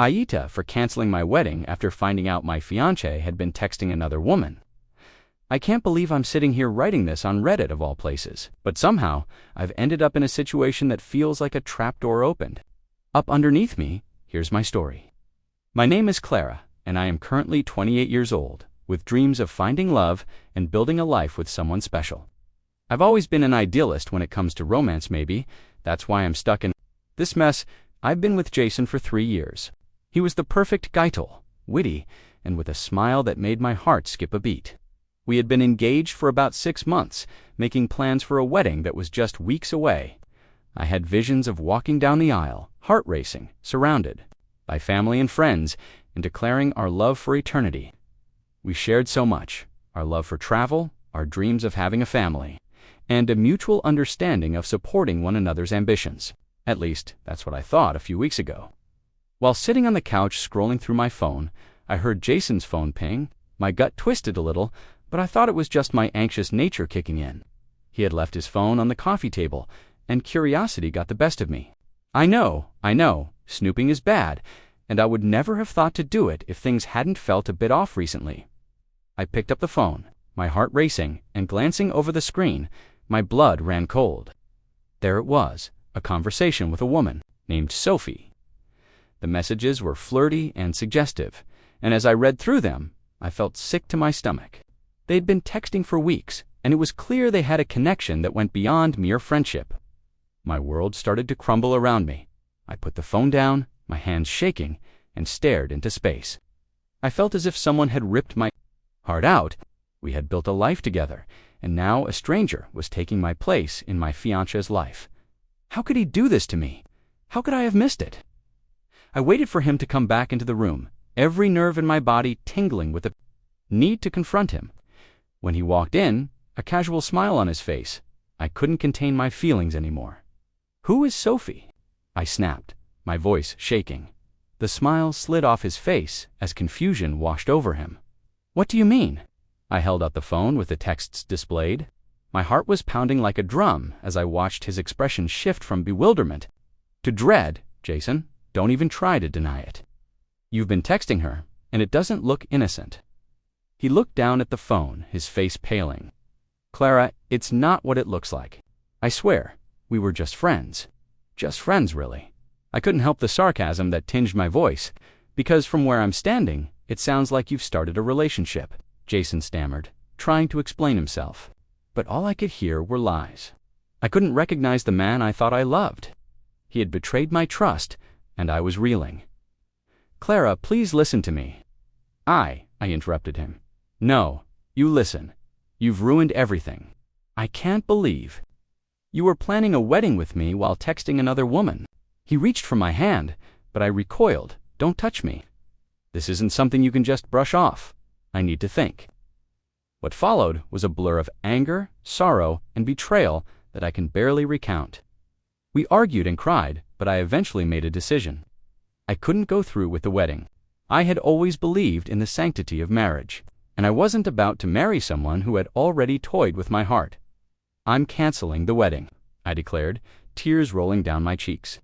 Aita for canceling my wedding after finding out my fiancé had been texting another woman. I can't believe I'm sitting here writing this on Reddit of all places, but somehow I've ended up in a situation that feels like a trapdoor opened. Up underneath me, here's my story. My name is Clara, and I am currently 28 years old, with dreams of finding love and building a life with someone special. I've always been an idealist when it comes to romance maybe, that's why I'm stuck in this mess. I've been with Jason for 3 years. He was the perfect geitel, witty, and with a smile that made my heart skip a beat. We had been engaged for about 6 months, making plans for a wedding that was just weeks away. I had visions of walking down the aisle, heart racing, surrounded by family and friends, and declaring our love for eternity. We shared so much, our love for travel, our dreams of having a family, and a mutual understanding of supporting one another's ambitions. At least, that's what I thought a few weeks ago. While sitting on the couch scrolling through my phone, I heard Jason's phone ping. My gut twisted a little, but I thought it was just my anxious nature kicking in. He had left his phone on the coffee table, and curiosity got the best of me. I know, snooping is bad, and I would never have thought to do it if things hadn't felt a bit off recently. I picked up the phone, my heart racing, and glancing over the screen, my blood ran cold. There it was, a conversation with a woman named Sophie. The messages were flirty and suggestive, and as I read through them, I felt sick to my stomach. They had been texting for weeks, and it was clear they had a connection that went beyond mere friendship. My world started to crumble around me. I put the phone down, my hands shaking, and stared into space. I felt as if someone had ripped my heart out. We had built a life together, and now a stranger was taking my place in my fiancé's life. How could he do this to me? How could I have missed it? I waited for him to come back into the room, every nerve in my body tingling with the need to confront him. When he walked in, a casual smile on his face, I couldn't contain my feelings anymore. "Who is Sophie?" I snapped, my voice shaking. The smile slid off his face as confusion washed over him. "What do you mean?" I held out the phone with the texts displayed. My heart was pounding like a drum as I watched his expression shift from bewilderment to dread. "Jason, don't even try to deny it. You've been texting her, and it doesn't look innocent." He looked down at the phone, his face paling. "Clara, it's not what it looks like. I swear, we were just friends. Just friends, really." I couldn't help the sarcasm that tinged my voice, because from where I'm standing, it sounds like you've started a relationship, Jason stammered, trying to explain himself. But all I could hear were lies. I couldn't recognize the man I thought I loved. He had betrayed my trust, and I was reeling. "Clara, please listen to me." I interrupted him. "No, you listen. You've ruined everything. I can't believe you were planning a wedding with me while texting another woman." He reached for my hand, but I recoiled. "Don't touch me. This isn't something you can just brush off. I need to think." What followed was a blur of anger, sorrow, and betrayal that I can barely recount. We argued and cried, but I eventually made a decision. I couldn't go through with the wedding. I had always believed in the sanctity of marriage, and I wasn't about to marry someone who had already toyed with my heart. "I'm canceling the wedding," I declared, tears rolling down my cheeks.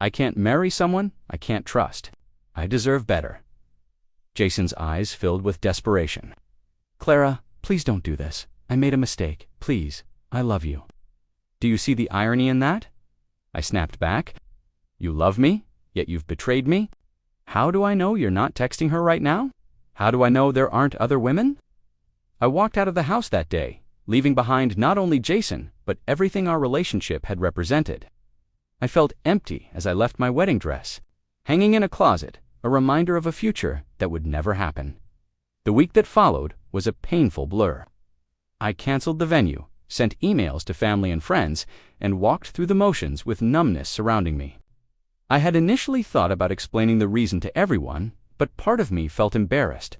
"I can't marry someone I can't trust. I deserve better." Jason's eyes filled with desperation. "Clara, please don't do this. I made a mistake. Please, I love you." "Do you see the irony in that?" I snapped back. "You love me, yet you've betrayed me? How do I know you're not texting her right now? How do I know there aren't other women?" I walked out of the house that day, leaving behind not only Jason, but everything our relationship had represented. I felt empty as I left my wedding dress, hanging in a closet, a reminder of a future that would never happen. The week that followed was a painful blur. I canceled the venue, sent emails to family and friends, and walked through the motions with numbness surrounding me. I had initially thought about explaining the reason to everyone, but part of me felt embarrassed.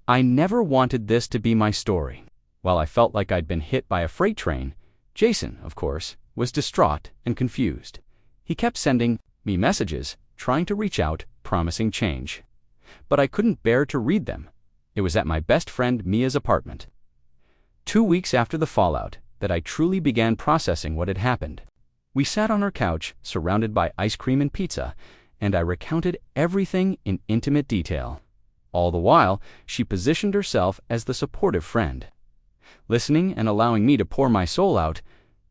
I never wanted this to be my story. While I felt like I'd been hit by a freight train, Jason, of course, was distraught and confused. He kept sending me messages, trying to reach out, promising change. But I couldn't bear to read them. It was at my best friend Mia's apartment. 2 weeks after the fallout, that I truly began processing what had happened. We sat on our couch, surrounded by ice cream and pizza, and I recounted everything in intimate detail. All the while, she positioned herself as the supportive friend, listening and allowing me to pour my soul out.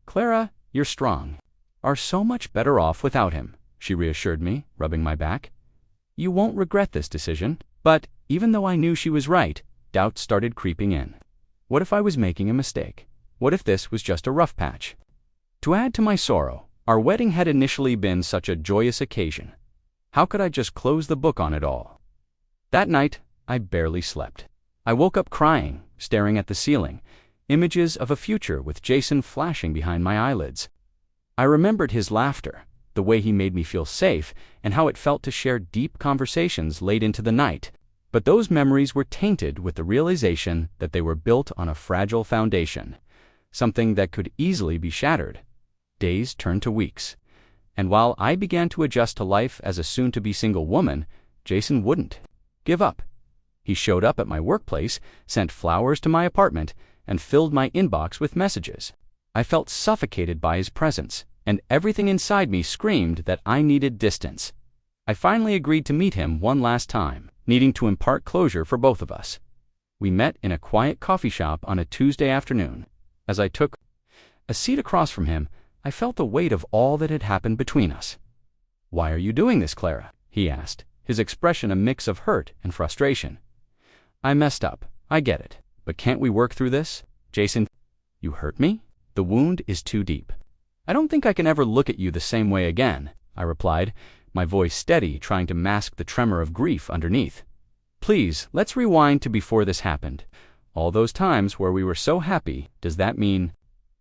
"Clara, you're strong. Are so much better off without him," she reassured me, rubbing my back. "You won't regret this decision." But even though I knew she was right, doubt started creeping in. What if I was making a mistake? What if this was just a rough patch? To add to my sorrow, our wedding had initially been such a joyous occasion. How could I just close the book on it all? That night, I barely slept. I woke up crying, staring at the ceiling, images of a future with Jason flashing behind my eyelids. I remembered his laughter, the way he made me feel safe, and how it felt to share deep conversations late into the night. But those memories were tainted with the realization that they were built on a fragile foundation, something that could easily be shattered. Days turned to weeks, and while I began to adjust to life as a soon-to-be single woman, Jason wouldn't give up. He showed up at my workplace, sent flowers to my apartment, and filled my inbox with messages. I felt suffocated by his presence, and everything inside me screamed that I needed distance. I finally agreed to meet him one last time, needing to impart closure for both of us. We met in a quiet coffee shop on a Tuesday afternoon. As I took a seat across from him, I felt the weight of all that had happened between us. "Why are you doing this, Clara?" he asked, his expression a mix of hurt and frustration. "I messed up. I get it. But can't we work through this?" "Jason, you hurt me? The wound is too deep. I don't think I can ever look at you the same way again," I replied, my voice steady, trying to mask the tremor of grief underneath. "Please, let's rewind to before this happened. All those times where we were so happy, does that mean—"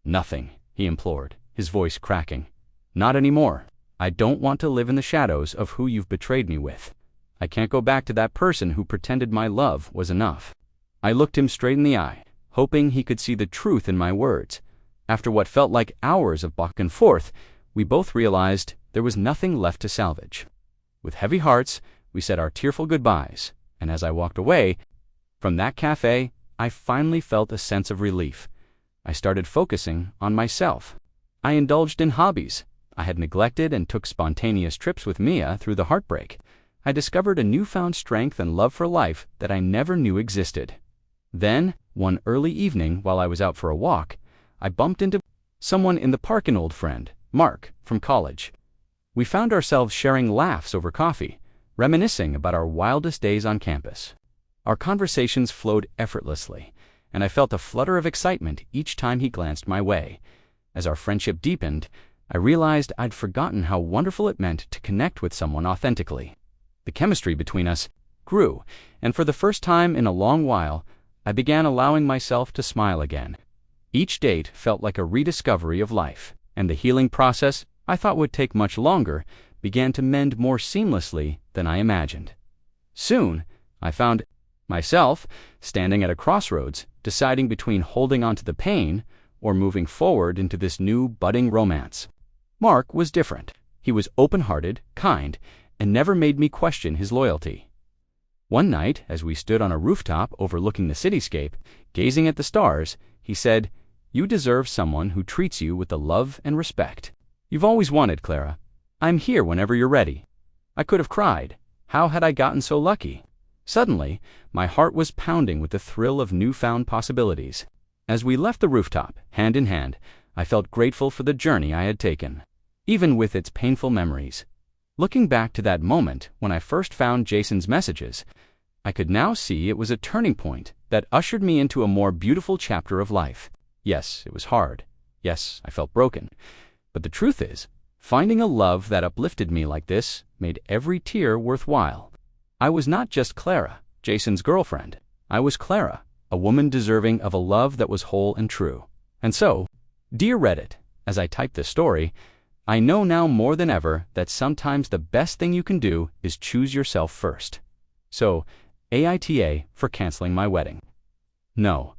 "Nothing," he implored, his voice cracking. "Not anymore. I don't want to live in the shadows of who you've betrayed me with. I can't go back to that person who pretended my love was enough." I looked him straight in the eye, hoping he could see the truth in my words. After what felt like hours of back and forth, we both realized there was nothing left to salvage. With heavy hearts, we said our tearful goodbyes, and as I walked away from that cafe, I finally felt a sense of relief. I started focusing on myself. I indulged in hobbies I had neglected and took spontaneous trips with Mia through the heartbreak. I discovered a newfound strength and love for life that I never knew existed. Then, one early evening while I was out for a walk, I bumped into someone in the park, an old friend, Mark, from college. We found ourselves sharing laughs over coffee, reminiscing about our wildest days on campus. Our conversations flowed effortlessly, and I felt a flutter of excitement each time he glanced my way. As our friendship deepened, I realized I'd forgotten how wonderful it meant to connect with someone authentically. The chemistry between us grew, and for the first time in a long while, I began allowing myself to smile again. Each date felt like a rediscovery of life, and the healing process I thought would take much longer began to mend more seamlessly than I imagined. Soon, I found myself standing at a crossroads, deciding between holding on to the pain or moving forward into this new budding romance. Mark was different. He was open-hearted, kind, and never made me question his loyalty. One night, as we stood on a rooftop overlooking the cityscape, gazing at the stars, he said, "You deserve someone who treats you with the love and respect you've always wanted, Clara. I'm here whenever you're ready." I could have cried. How had I gotten so lucky? Suddenly, my heart was pounding with the thrill of newfound possibilities. As we left the rooftop, hand in hand, I felt grateful for the journey I had taken, even with its painful memories. Looking back to that moment when I first found Jason's messages, I could now see it was a turning point that ushered me into a more beautiful chapter of life. Yes, it was hard. Yes, I felt broken. But the truth is, finding a love that uplifted me like this made every tear worthwhile. I was not just Clara, Jason's girlfriend. I was Clara, a woman deserving of a love that was whole and true. And so, dear Reddit, as I type this story, I know now more than ever that sometimes the best thing you can do is choose yourself first. So, AITA for canceling my wedding. No,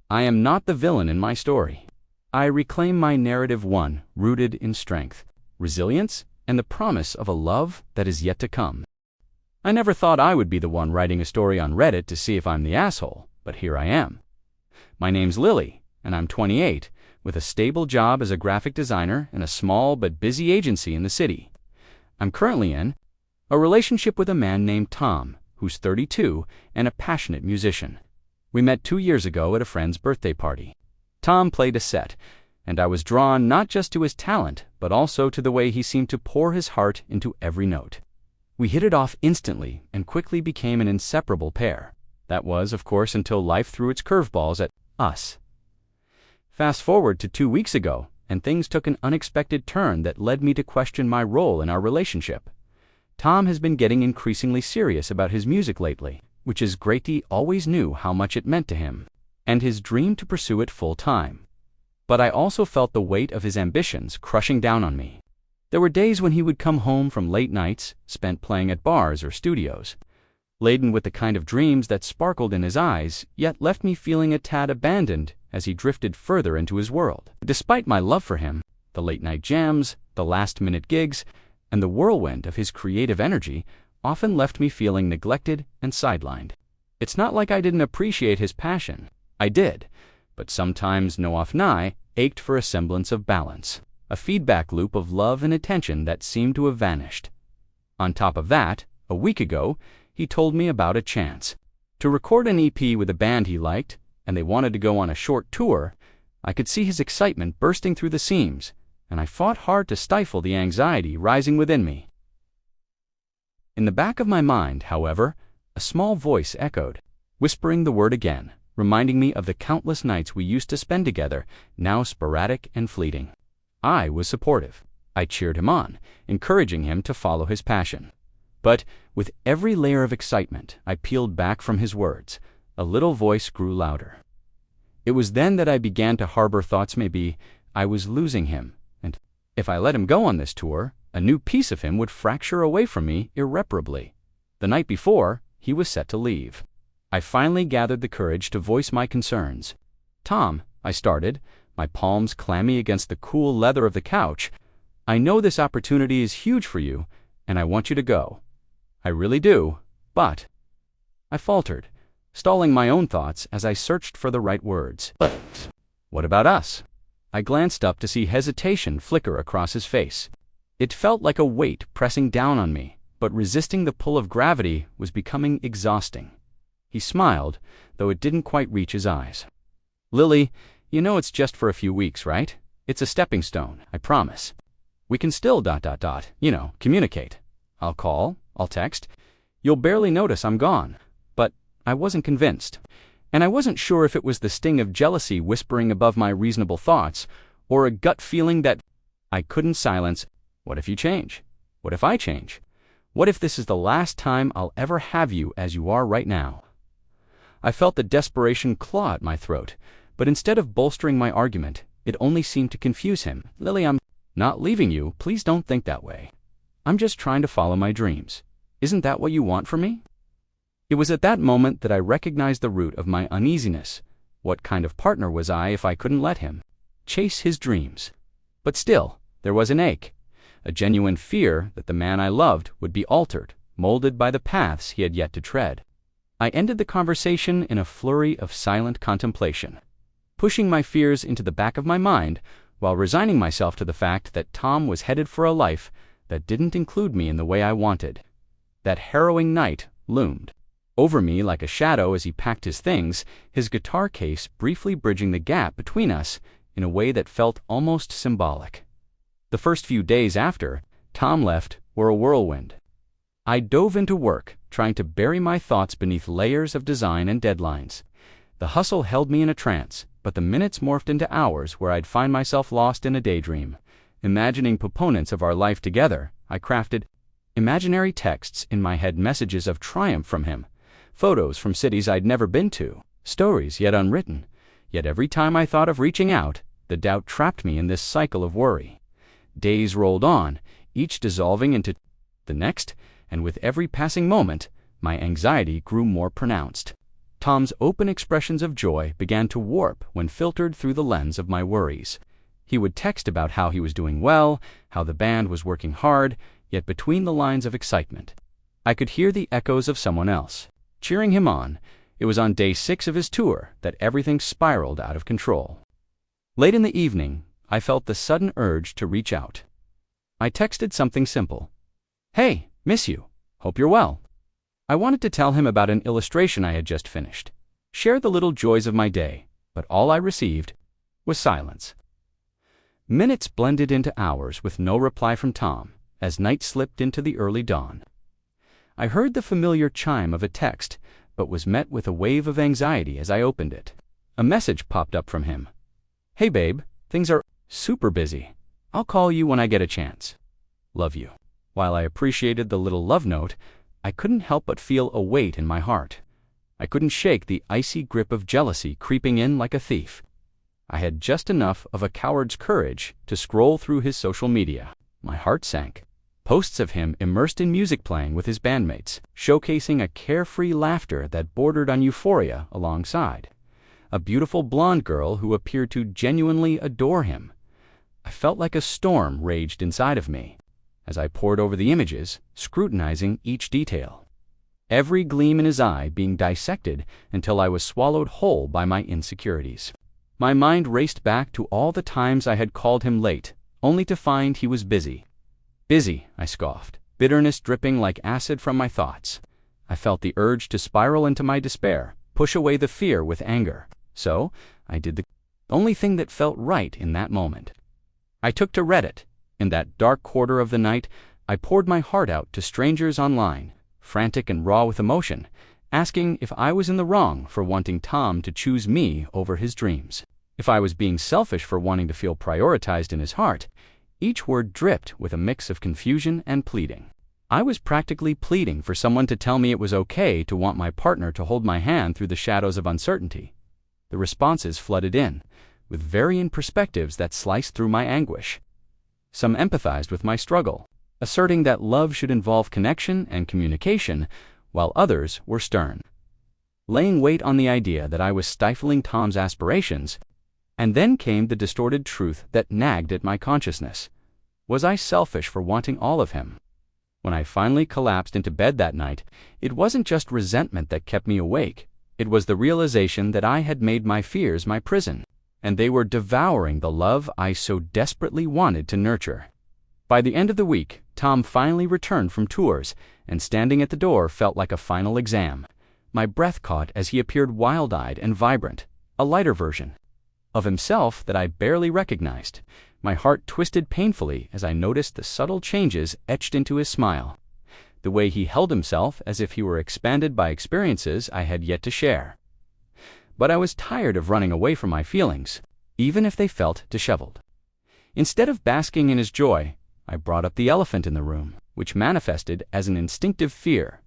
I am not the villain in my story. I reclaim my narrative, one rooted in strength, resilience, and the promise of a love that is yet to come. I never thought I would be the one writing a story on Reddit to see if I'm the asshole, but here I am. My name's Lily, and I'm 28, with a stable job as a graphic designer in a small but busy agency in the city. I'm currently in A relationship with a man named Tom, who's 32 and a passionate musician. We met 2 years ago at a friend's birthday party. Tom played a set, and I was drawn not just to his talent, but also to the way he seemed to pour his heart into every note. We hit it off instantly and quickly became an inseparable pair. That was, of course, until life threw its curveballs at us. Fast forward to 2 weeks ago, and things took an unexpected turn that led me to question my role in our relationship. Tom has been getting increasingly serious about his music lately, which is great. He always knew how much it meant to him, and his dream to pursue it full-time. But I also felt the weight of his ambitions crushing down on me. There were days when he would come home from late nights, spent playing at bars or studios, laden with the kind of dreams that sparkled in his eyes, yet left me feeling a tad abandoned as he drifted further into his world. Despite my love for him, the late-night jams, the last-minute gigs, and the whirlwind of his creative energy often left me feeling neglected and sidelined. It's not like I didn't appreciate his passion. I did, but sometimes Noafnai ached for a semblance of balance, a feedback loop of love and attention that seemed to have vanished. On top of that, a week ago, he told me about a chance to record an EP with a band he liked, and they wanted to go on a short tour. I could see his excitement bursting through the seams, and I fought hard to stifle the anxiety rising within me. In the back of my mind, however, a small voice echoed, whispering the word again, reminding me of the countless nights we used to spend together, now sporadic and fleeting. I was supportive. I cheered him on, encouraging him to follow his passion. But with every layer of excitement I peeled back from his words, a little voice grew louder. It was then that I began to harbor thoughts maybe I was losing him, and if I let him go on this tour, a new piece of him would fracture away from me irreparably. The night before, he was set to leave. I finally gathered the courage to voice my concerns. "Tom," I started, my palms clammy against the cool leather of the couch, "I know this opportunity is huge for you, and I want you to go. I really do, but—" I faltered, stalling my own thoughts as I searched for the right words. "But what about us?" I glanced up to see hesitation flicker across his face. It felt like a weight pressing down on me, but resisting the pull of gravity was becoming exhausting. He smiled, though it didn't quite reach his eyes. "Lily, you know it's just for a few weeks, right? It's a stepping stone, I promise. We can still communicate. I'll call, I'll text. You'll barely notice I'm gone." But I wasn't convinced, and I wasn't sure if it was the sting of jealousy whispering above my reasonable thoughts, or a gut feeling that I couldn't silence. What if you change? What if I change? What if this is the last time I'll ever have you as you are right now? I felt the desperation claw at my throat, but instead of bolstering my argument, it only seemed to confuse him. "Lily, I'm not leaving you. Please don't think that way. I'm just trying to follow my dreams. Isn't that what you want from me?" It was at that moment that I recognized the root of my uneasiness. What kind of partner was I if I couldn't let him chase his dreams? But still, there was an ache, a genuine fear that the man I loved would be altered, molded by the paths he had yet to tread. I ended the conversation in a flurry of silent contemplation, pushing my fears into the back of my mind while resigning myself to the fact that Tom was headed for a life that didn't include me in the way I wanted. That harrowing night loomed over me like a shadow as he packed his things, his guitar case briefly bridging the gap between us in a way that felt almost symbolic. The first few days after Tom left were a whirlwind. I dove into work, trying to bury my thoughts beneath layers of design and deadlines. The hustle held me in a trance, but the minutes morphed into hours where I'd find myself lost in a daydream. Imagining proponents of our life together, I crafted imaginary texts in my head, messages of triumph from him, photos from cities I'd never been to, stories yet unwritten. Yet every time I thought of reaching out, the doubt trapped me in this cycle of worry. Days rolled on, each dissolving into the next, and with every passing moment, my anxiety grew more pronounced. Tom's open expressions of joy began to warp when filtered through the lens of my worries. He would text about how he was doing well, how the band was working hard, yet between the lines of excitement, I could hear the echoes of someone else cheering him on. It was on day 6 of his tour that everything spiraled out of control. Late in the evening, I felt the sudden urge to reach out. I texted something simple. "Hey, miss you. Hope you're well. I wanted to tell him about an illustration I had just finished, share the little joys of my day, but all I received was silence. Minutes blended into hours with no reply from Tom as night slipped into the early dawn. I heard the familiar chime of a text, but was met with a wave of anxiety as I opened it. A message popped up from him. "Hey babe, things are super busy. I'll call you when I get a chance. Love you." While I appreciated the little love note, I couldn't help but feel a weight in my heart. I couldn't shake the icy grip of jealousy creeping in like a thief. I had just enough of a coward's courage to scroll through his social media. My heart sank. Posts of him immersed in music playing with his bandmates, showcasing a carefree laughter that bordered on euphoria alongside. A beautiful blonde girl who appeared to genuinely adore him. I felt like a storm raged inside of me as I pored over the images, scrutinizing each detail. Every gleam in his eye being dissected until I was swallowed whole by my insecurities. My mind raced back to all the times I had called him late, only to find he was busy. Busy, I scoffed, bitterness dripping like acid from my thoughts. I felt the urge to spiral into my despair, push away the fear with anger. So, I did the only thing that felt right in that moment. I took to Reddit. In that dark quarter of the night, I poured my heart out to strangers online, frantic and raw with emotion, asking if I was in the wrong for wanting Tom to choose me over his dreams. If I was being selfish for wanting to feel prioritized in his heart. Each word dripped with a mix of confusion and pleading. I was practically pleading for someone to tell me it was okay to want my partner to hold my hand through the shadows of uncertainty. The responses flooded in, with varying perspectives that sliced through my anguish. Some empathized with my struggle, asserting that love should involve connection and communication, while others were stern, laying weight on the idea that I was stifling Tom's aspirations. And then came the distorted truth that nagged at my consciousness. Was I selfish for wanting all of him? When I finally collapsed into bed that night, it wasn't just resentment that kept me awake. It was the realization that I had made my fears my prison, and they were devouring the love I so desperately wanted to nurture. By the end of the week, Tom finally returned from tours, and standing at the door felt like a final exam. My breath caught as he appeared wild-eyed and vibrant, a lighter version of himself that I barely recognized. My heart twisted painfully as I noticed the subtle changes etched into his smile, the way he held himself as if he were expanded by experiences I had yet to share. But I was tired of running away from my feelings, even if they felt disheveled. Instead of basking in his joy, I brought up the elephant in the room, which manifested as an instinctive fear.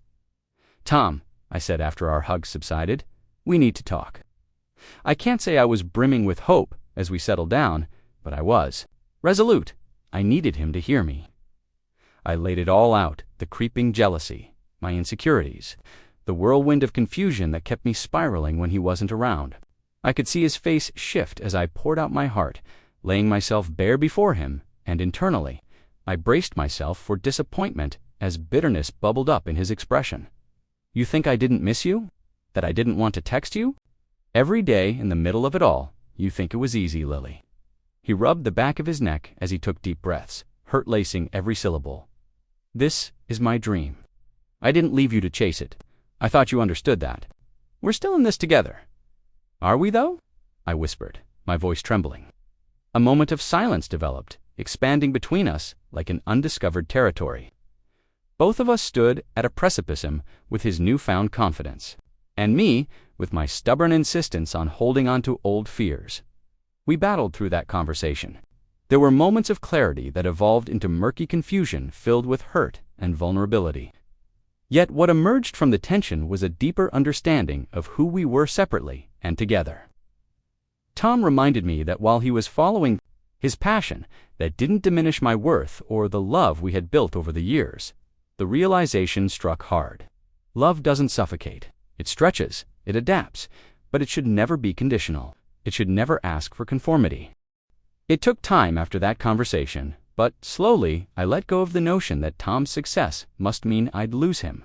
"Tom," I said after our hug subsided, "we need to talk." I can't say I was brimming with hope as we settled down, but I was resolute. I needed him to hear me. I laid it all out, the creeping jealousy, my insecurities, the whirlwind of confusion that kept me spiraling when he wasn't around. I could see his face shift as I poured out my heart, laying myself bare before him, and internally, I braced myself for disappointment as bitterness bubbled up in his expression. "You think I didn't miss you? That I didn't want to text you? Every day in the middle of it all, you think it was easy, Lily." He rubbed the back of his neck as he took deep breaths, hurt lacing every syllable. "This is my dream. I didn't leave you to chase it. I thought you understood that. We're still in this together." "Are we, though?" I whispered, my voice trembling. A moment of silence developed, expanding between us like an undiscovered territory. Both of us stood at a precipice with his newfound confidence, and me with my stubborn insistence on holding on to old fears. We battled through that conversation. There were moments of clarity that evolved into murky confusion filled with hurt and vulnerability. Yet what emerged from the tension was a deeper understanding of who we were separately and together. Tom reminded me that while he was following his passion, that didn't diminish my worth or the love we had built over the years. The realization struck hard. Love doesn't suffocate. It stretches, it adapts, but it should never be conditional. It should never ask for conformity. It took time after that conversation, but slowly I let go of the notion that Tom's success must mean I'd lose him.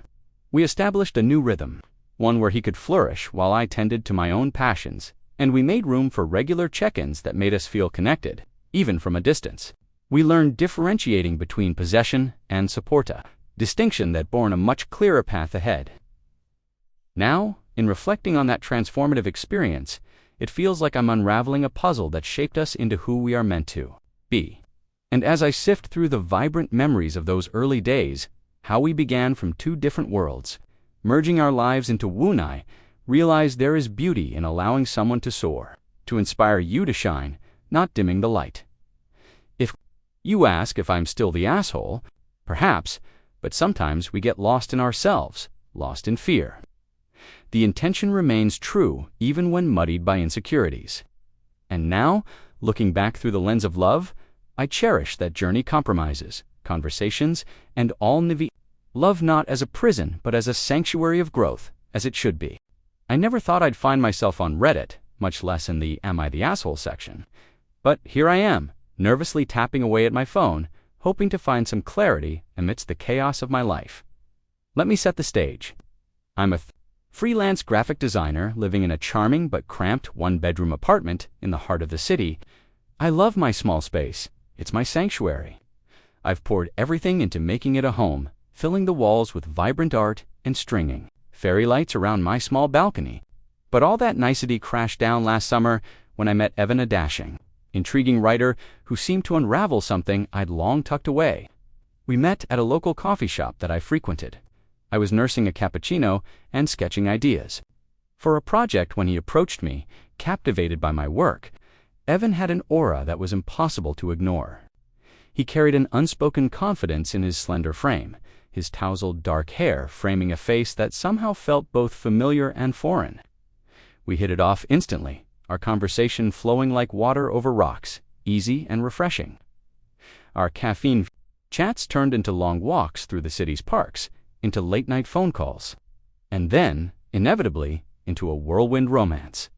We established a new rhythm, one where he could flourish while I tended to my own passions, and we made room for regular check-ins that made us feel connected, even from a distance. We learned differentiating between possession and supporta, distinction that bore a much clearer path ahead. Now, in reflecting on that transformative experience, it feels like I'm unraveling a puzzle that shaped us into who we are meant to be. And as I sift through the vibrant memories of those early days, how we began from two different worlds, merging our lives into Wunai, realize there is beauty in allowing someone to soar, to inspire you to shine, not dimming the light. If you ask if I'm still the asshole, perhaps, but sometimes we get lost in ourselves, lost in fear. The intention remains true even when muddied by insecurities. And now, looking back through the lens of love, I cherish that journey compromises, conversations, and all love not as a prison but as a sanctuary of growth, as it should be. I never thought I'd find myself on Reddit, much less in the Am I the Asshole section. But here I am, nervously tapping away at my phone, hoping to find some clarity amidst the chaos of my life. Let me set the stage. I'm a freelance graphic designer living in a charming but cramped one-bedroom apartment in the heart of the city. I love my small space. It's my sanctuary. I've poured everything into making it a home, filling the walls with vibrant art and stringing fairy lights around my small balcony. But all that nicety crashed down last summer when I met Evan, a dashing, intriguing writer who seemed to unravel something I'd long tucked away. We met at a local coffee shop that I frequented. I was nursing a cappuccino and sketching ideas for a project when he approached me, captivated by my work. Evan had an aura that was impossible to ignore. He carried an unspoken confidence in his slender frame, his tousled dark hair framing a face that somehow felt both familiar and foreign. We hit it off instantly, our conversation flowing like water over rocks, easy and refreshing. Our caffeine chats turned into long walks through the city's parks, into late-night phone calls, and then, inevitably, into a whirlwind romance.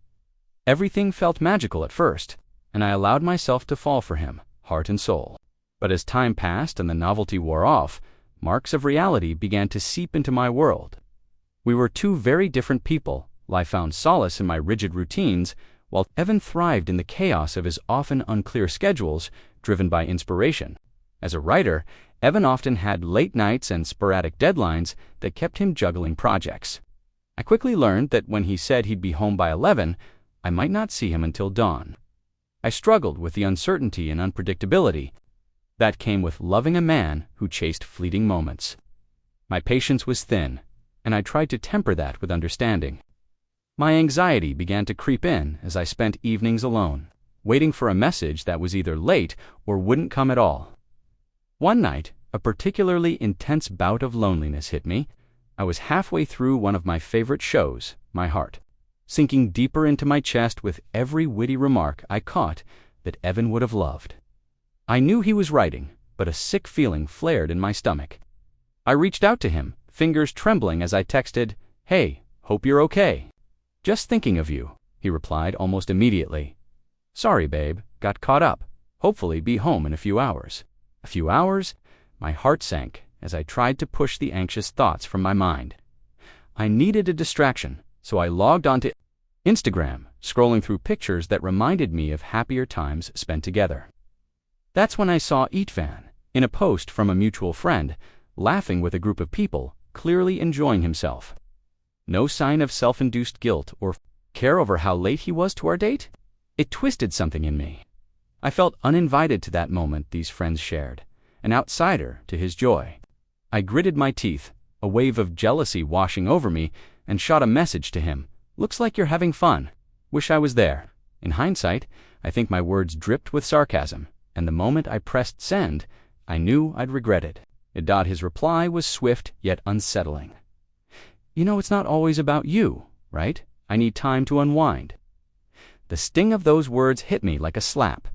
Everything felt magical at first, and I allowed myself to fall for him, heart and soul. But as time passed and the novelty wore off, marks of reality began to seep into my world. We were two very different people. I found solace in my rigid routines, while Evan thrived in the chaos of his often unclear schedules, driven by inspiration. As a writer, Evan often had late nights and sporadic deadlines that kept him juggling projects. I quickly learned that when he said he'd be home by 11, I might not see him until dawn. I struggled with the uncertainty and unpredictability that came with loving a man who chased fleeting moments. My patience was thin, and I tried to temper that with understanding. My anxiety began to creep in as I spent evenings alone, waiting for a message that was either late or wouldn't come at all. One night, a particularly intense bout of loneliness hit me. I was halfway through one of my favorite shows, My Heart, sinking deeper into my chest with every witty remark I caught that Evan would have loved. I knew he was writing, but a sick feeling flared in my stomach. I reached out to him, fingers trembling as I texted, "Hey, hope you're okay." "Just thinking of you," he replied almost immediately. "Sorry, babe, got caught up. Hopefully be home in a few hours." A few hours? My heart sank as I tried to push the anxious thoughts from my mind. I needed a distraction, so I logged onto Instagram, scrolling through pictures that reminded me of happier times spent together. That's when I saw Itvan, in a post from a mutual friend, laughing with a group of people, clearly enjoying himself. No sign of self-induced guilt or care over how late he was to our date? It twisted something in me. I felt uninvited to that moment these friends shared, an outsider to his joy. I gritted my teeth, a wave of jealousy washing over me, and shot a message to him. "Looks like you're having fun. Wish I was there." In hindsight, I think my words dripped with sarcasm, and the moment I pressed send, I knew I'd regret it. His reply was swift yet unsettling. "You know it's not always about you, right? I need time to unwind." The sting of those words hit me like a slap.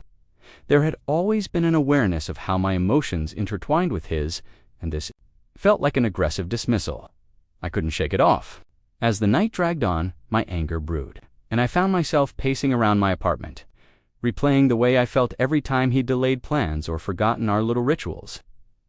There had always been an awareness of how my emotions intertwined with his, and this felt like an aggressive dismissal. I couldn't shake it off. As the night dragged on, my anger brewed, and I found myself pacing around my apartment, replaying the way I felt every time he delayed plans or forgotten our little rituals.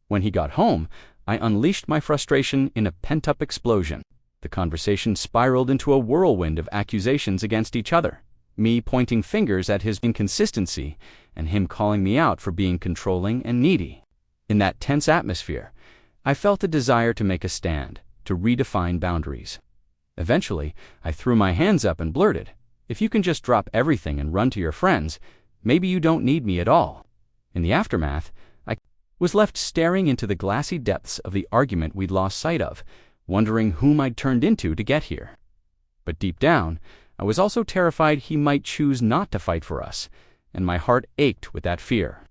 When he got home, I unleashed my frustration in a pent-up explosion. The conversation spiraled into a whirlwind of accusations against each other, me pointing fingers at his inconsistency and him calling me out for being controlling and needy. In that tense atmosphere, I felt a desire to make a stand, to redefine boundaries. Eventually, I threw my hands up and blurted, "If you can just drop everything and run to your friends, maybe you don't need me at all." In the aftermath, I was left staring into the glassy depths of the argument we'd lost sight of, wondering whom I'd turned into to get here. But deep down, I was also terrified he might choose not to fight for us, and my heart ached with that fear.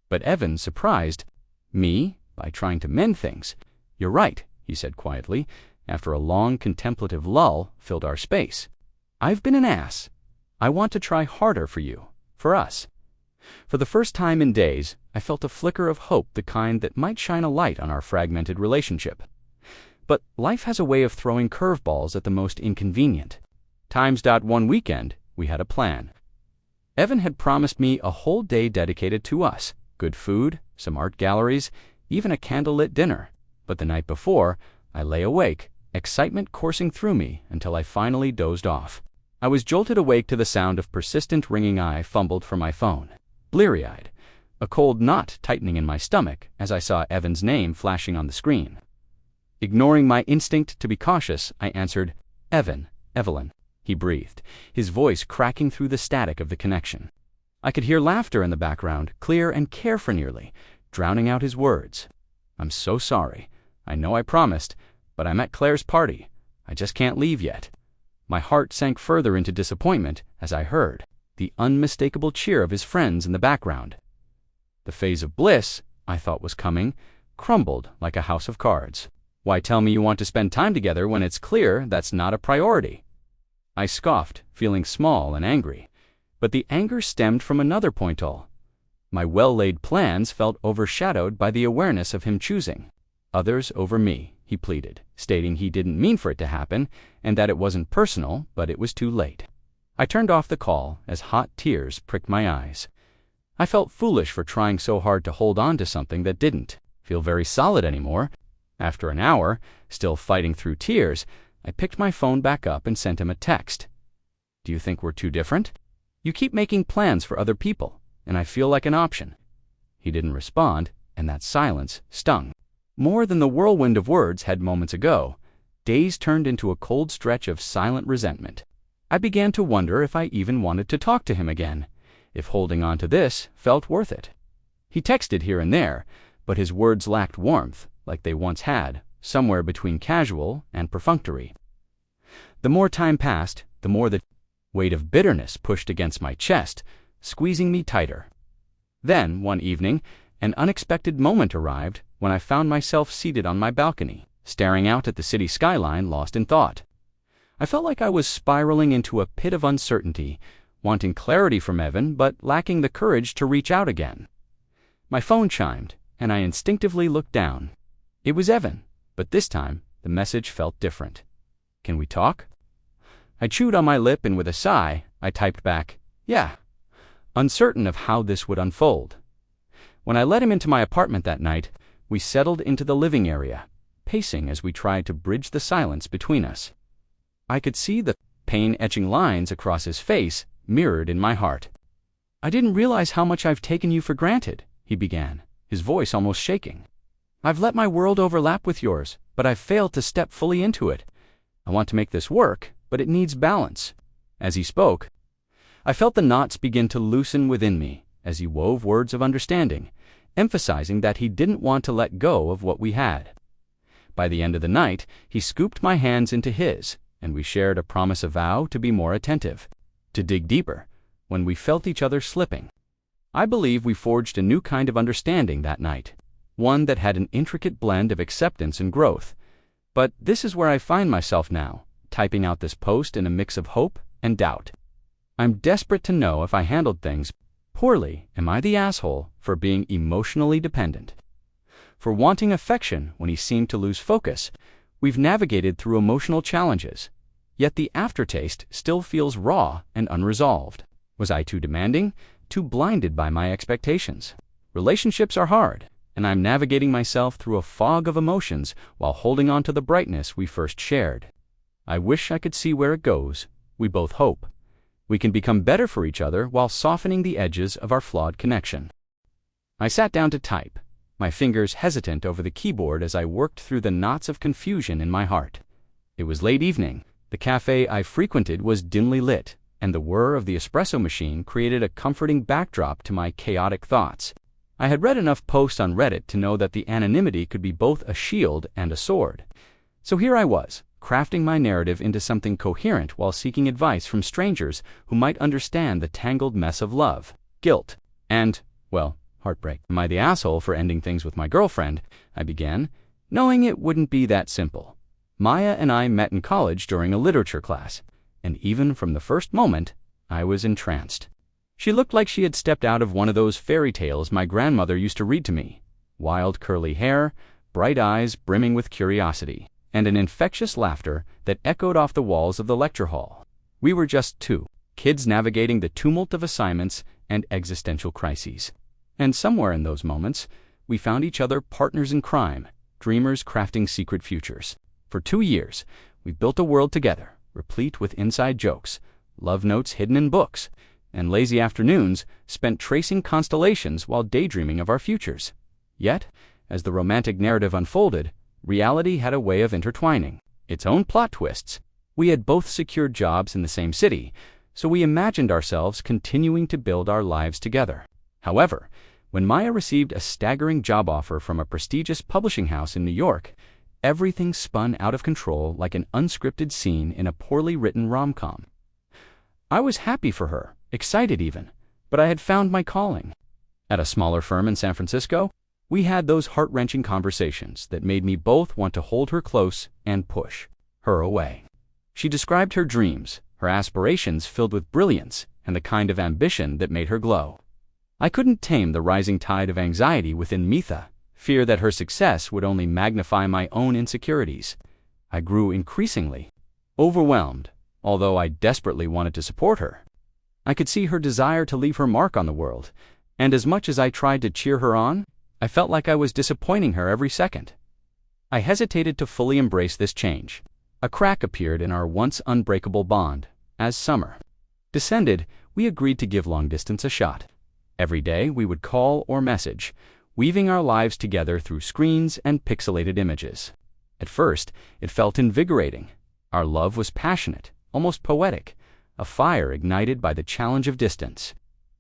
But Evan surprised me by trying to mend things. "You're right," he said quietly, after a long contemplative lull filled our space. "I've been an ass. I want to try harder for you, for us." For the first time in days, I felt a flicker of hope, the kind that might shine a light on our fragmented relationship. But life has a way of throwing curveballs at the most inconvenient. One weekend, we had a plan. Evan had promised me a whole day dedicated to us, good food, some art galleries, even a candlelit dinner. But the night before, I lay awake, excitement coursing through me until I finally dozed off. I was jolted awake to the sound of persistent ringing. I fumbled for my phone, bleary-eyed, a cold knot tightening in my stomach as I saw Evan's name flashing on the screen. Ignoring my instinct to be cautious, I answered, "Evelyn," he breathed, his voice cracking through the static of the connection. I could hear laughter in the background, clear and carefree nearly, drowning out his words. "I'm so sorry. I know I promised, but I'm at Claire's party. I just can't leave yet." My heart sank further into disappointment as I heard the unmistakable cheer of his friends in the background. The phase of bliss I thought was coming crumbled like a house of cards. "Why tell me you want to spend time together when it's clear that's not a priority?" I scoffed, feeling small and angry. But the anger stemmed from another point. All my well-laid plans felt overshadowed by the awareness of him choosing others over me, he pleaded, stating he didn't mean for it to happen and that it wasn't personal, but it was too late. I turned off the call as hot tears pricked my eyes. I felt foolish for trying so hard to hold on to something that didn't feel very solid anymore. After an hour, still fighting through tears, I picked my phone back up and sent him a text. "Do you think we're too different? You keep making plans for other people, and I feel like an option." He didn't respond, and that silence stung. More than the whirlwind of words had moments ago, days turned into a cold stretch of silent resentment. I began to wonder if I even wanted to talk to him again, if holding on to this felt worth it. He texted here and there, but his words lacked warmth, like they once had, somewhere between casual and perfunctory. The more time passed, the more the weight of bitterness pushed against my chest, squeezing me tighter. Then, one evening, an unexpected moment arrived when I found myself seated on my balcony, staring out at the city skyline, lost in thought. I felt like I was spiraling into a pit of uncertainty, wanting clarity from Evan, but lacking the courage to reach out again. My phone chimed, and I instinctively looked down. It was Evan, but this time the message felt different. "Can we talk?" I chewed on my lip, and with a sigh, I typed back, "Yeah," uncertain of how this would unfold. When I let him into my apartment that night, we settled into the living area, pacing as we tried to bridge the silence between us. I could see the pain-etching lines across his face mirrored in my heart. "I didn't realize how much I've taken you for granted," he began, his voice almost shaking. "I've let my world overlap with yours, but I've failed to step fully into it. I want to make this work, but it needs balance." As he spoke, I felt the knots begin to loosen within me as he wove words of understanding, emphasizing that he didn't want to let go of what we had. By the end of the night, he scooped my hands into his, and we shared a promise, a vow to be more attentive, to dig deeper, when we felt each other slipping. I believe we forged a new kind of understanding that night, one that had an intricate blend of acceptance and growth. But this is where I find myself now, typing out this post in a mix of hope and doubt. I'm desperate to know if I handled things poorly. Am I the asshole for being emotionally dependent? For wanting affection when he seemed to lose focus? We've navigated through emotional challenges, yet the aftertaste still feels raw and unresolved. Was I too demanding, too blinded by my expectations? Relationships are hard, and I'm navigating myself through a fog of emotions while holding on to the brightness we first shared. I wish I could see where it goes. We both hope we can become better for each other while softening the edges of our flawed connection. I sat down to type, my fingers hesitant over the keyboard as I worked through the knots of confusion in my heart. It was late evening. The cafe I frequented was dimly lit, and the whir of the espresso machine created a comforting backdrop to my chaotic thoughts. I had read enough posts on Reddit to know that the anonymity could be both a shield and a sword. So here I was, crafting my narrative into something coherent while seeking advice from strangers who might understand the tangled mess of love, guilt, and, well, heartbreak. Am I the asshole for ending things with my girlfriend? I began, knowing it wouldn't be that simple. Maya and I met in college during a literature class, and even from the first moment, I was entranced. She looked like she had stepped out of one of those fairy tales my grandmother used to read to me. Wild curly hair, bright eyes brimming with curiosity, and an infectious laughter that echoed off the walls of the lecture hall. We were just two kids navigating the tumult of assignments and existential crises. And somewhere in those moments, we found each other partners in crime, dreamers crafting secret futures. For 2 years, we built a world together, replete with inside jokes, love notes hidden in books, and lazy afternoons spent tracing constellations while daydreaming of our futures. Yet, as the romantic narrative unfolded, reality had a way of intertwining its own plot twists. We had both secured jobs in the same city, so we imagined ourselves continuing to build our lives together. However, when Maya received a staggering job offer from a prestigious publishing house in New York, everything spun out of control like an unscripted scene in a poorly written rom-com. I was happy for her, excited even, but I had found my calling. At a smaller firm in San Francisco, we had those heart-wrenching conversations that made me both want to hold her close and push her away. She described her dreams, her aspirations filled with brilliance, and the kind of ambition that made her glow. I couldn't tame the rising tide of anxiety within Mitha, fear that her success would only magnify my own insecurities. I grew increasingly overwhelmed, although I desperately wanted to support her. I could see her desire to leave her mark on the world, and as much as I tried to cheer her on, I felt like I was disappointing her every second. I hesitated to fully embrace this change. A crack appeared in our once unbreakable bond. As summer descended, we agreed to give long-distance a shot. Every day we would call or message, weaving our lives together through screens and pixelated images. At first, it felt invigorating. Our love was passionate, almost poetic, a fire ignited by the challenge of distance.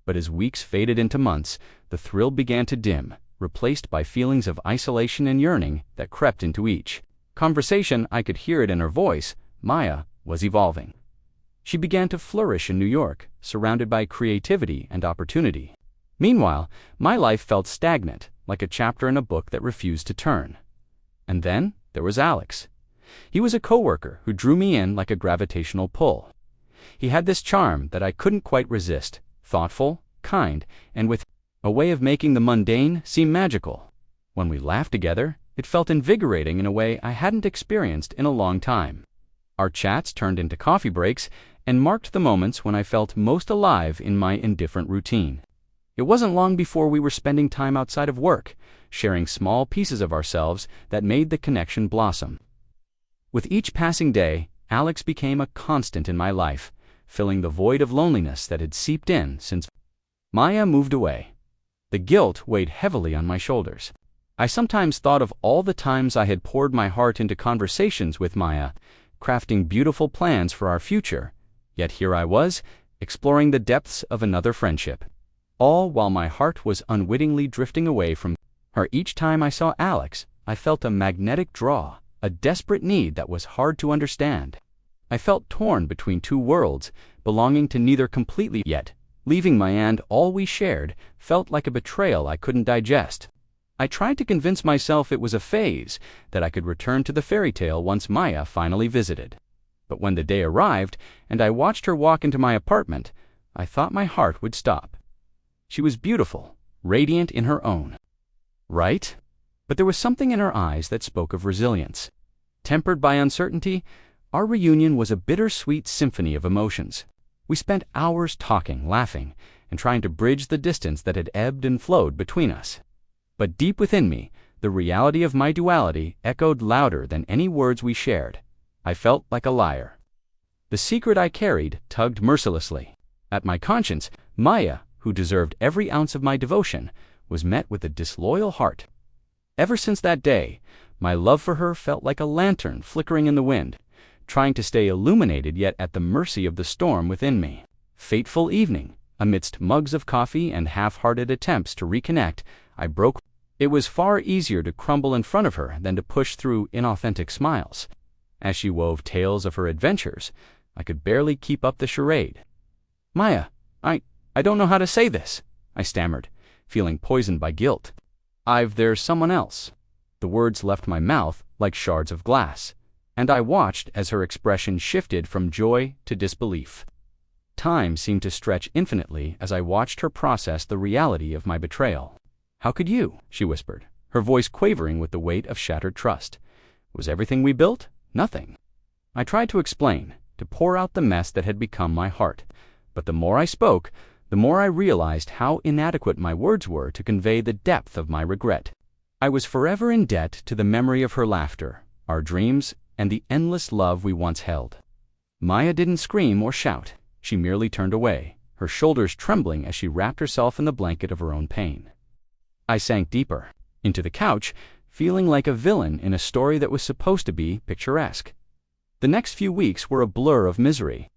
But as weeks faded into months, the thrill began to dim, replaced by feelings of isolation and yearning that crept into each conversation. I could hear it in her voice. Maya was evolving. She began to flourish in New York, surrounded by creativity and opportunity. Meanwhile, my life felt stagnant, like a chapter in a book that refused to turn. And then there was Alex. He was a coworker who drew me in like a gravitational pull. He had this charm that I couldn't quite resist, thoughtful, kind, and with a way of making the mundane seem magical. When we laughed together, it felt invigorating in a way I hadn't experienced in a long time. Our chats turned into coffee breaks and marked the moments when I felt most alive in my indifferent routine. It wasn't long before we were spending time outside of work, sharing small pieces of ourselves that made the connection blossom. With each passing day, Alex became a constant in my life, filling the void of loneliness that had seeped in since Maya moved away. The guilt weighed heavily on my shoulders. I sometimes thought of all the times I had poured my heart into conversations with Maya, crafting beautiful plans for our future, yet here I was, exploring the depths of another friendship. All while my heart was unwittingly drifting away from her. Each time I saw Alex, I felt a magnetic draw, a desperate need that was hard to understand. I felt torn between two worlds, belonging to neither completely, yet leaving Maya and all we shared felt like a betrayal I couldn't digest. I tried to convince myself it was a phase, that I could return to the fairy tale once Maya finally visited. But when the day arrived and I watched her walk into my apartment, I thought my heart would stop. She was beautiful, radiant in her own right, but there was something in her eyes that spoke of resilience. Tempered by uncertainty, our reunion was a bittersweet symphony of emotions. We spent hours talking, laughing, and trying to bridge the distance that had ebbed and flowed between us. But deep within me, the reality of my duality echoed louder than any words we shared. I felt like a liar. The secret I carried tugged mercilessly at my conscience. Maya, who deserved every ounce of my devotion, was met with a disloyal heart. Ever since that day, my love for her felt like a lantern flickering in the wind, trying to stay illuminated yet at the mercy of the storm within me. Fateful evening, amidst mugs of coffee and half-hearted attempts to reconnect, I broke. It was far easier to crumble in front of her than to push through inauthentic smiles. As she wove tales of her adventures, I could barely keep up the charade. "Maya, I don't know how to say this," I stammered, feeling poisoned by guilt. There's someone else." The words left my mouth like shards of glass, and I watched as her expression shifted from joy to disbelief. Time seemed to stretch infinitely as I watched her process the reality of my betrayal. "How could you?" she whispered, her voice quavering with the weight of shattered trust. "Was everything we built? Nothing." I tried to explain, to pour out the mess that had become my heart, but the more I spoke, the more I realized how inadequate my words were to convey the depth of my regret. I was forever in debt to the memory of her laughter, our dreams, and the endless love we once held. Maya didn't scream or shout. She merely turned away, her shoulders trembling as she wrapped herself in the blanket of her own pain. I sank deeper into the couch, feeling like a villain in a story that was supposed to be picturesque. The next few weeks were a blur of misery.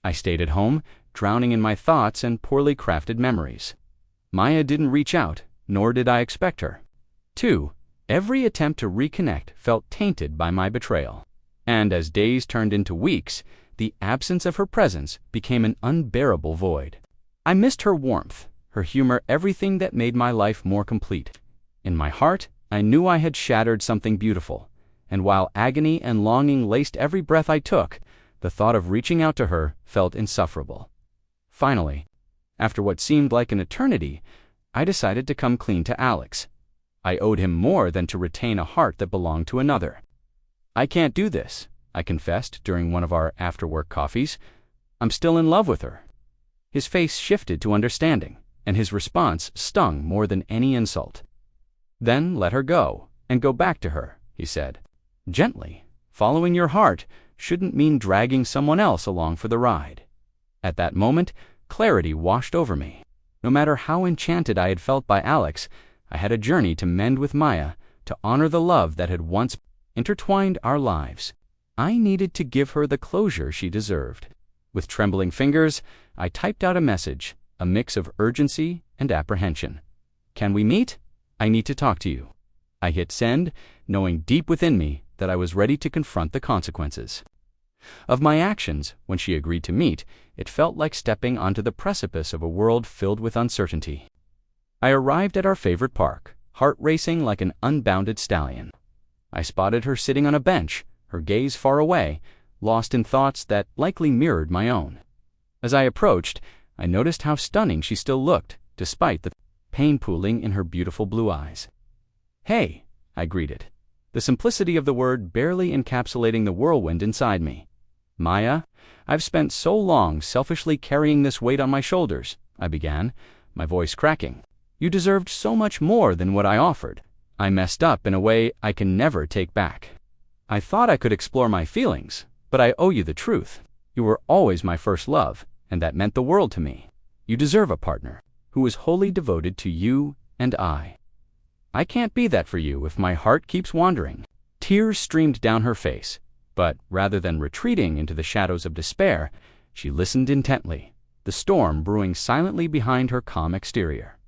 I stayed at home, drowning in my thoughts and poorly crafted memories. Maya didn't reach out, nor did I expect her. 2. Every attempt to reconnect felt tainted by my betrayal. And as days turned into weeks, the absence of her presence became an unbearable void. I missed her warmth, her humor, everything that made my life more complete. In my heart, I knew I had shattered something beautiful, and while agony and longing laced every breath I took, the thought of reaching out to her felt insufferable. Finally, after what seemed like an eternity, I decided to come clean to Alex. I owed him more than to retain a heart that belonged to another. "I can't do this," I confessed during one of our after-work coffees. "I'm still in love with her." His face shifted to understanding, and his response stung more than any insult. "Then let her go, and go back to her," he said. "Gently. Following your heart shouldn't mean dragging someone else along for the ride." At that moment, clarity washed over me. No matter how enchanted I had felt by Alex, I had a journey to mend with Maya, to honor the love that had once intertwined our lives. I needed to give her the closure she deserved. With trembling fingers, I typed out a message, a mix of urgency and apprehension. "Can we meet? I need to talk to you." I hit send, knowing deep within me that I was ready to confront the consequences of my actions. When she agreed to meet, it felt like stepping onto the precipice of a world filled with uncertainty. I arrived at our favorite park, heart racing like an unbounded stallion. I spotted her sitting on a bench, her gaze far away, lost in thoughts that likely mirrored my own. As I approached, I noticed how stunning she still looked, despite the pain pooling in her beautiful blue eyes. "Hey," I greeted, the simplicity of the word barely encapsulating the whirlwind inside me. "Maya, I've spent so long selfishly carrying this weight on my shoulders," I began, my voice cracking. "You deserved so much more than what I offered. I messed up in a way I can never take back. I thought I could explore my feelings, but I owe you the truth. You were always my first love, and that meant the world to me. You deserve a partner who is wholly devoted to you and I. I can't be that for you if my heart keeps wandering." Tears streamed down her face, but rather than retreating into the shadows of despair, she listened intently, the storm brewing silently behind her calm exterior.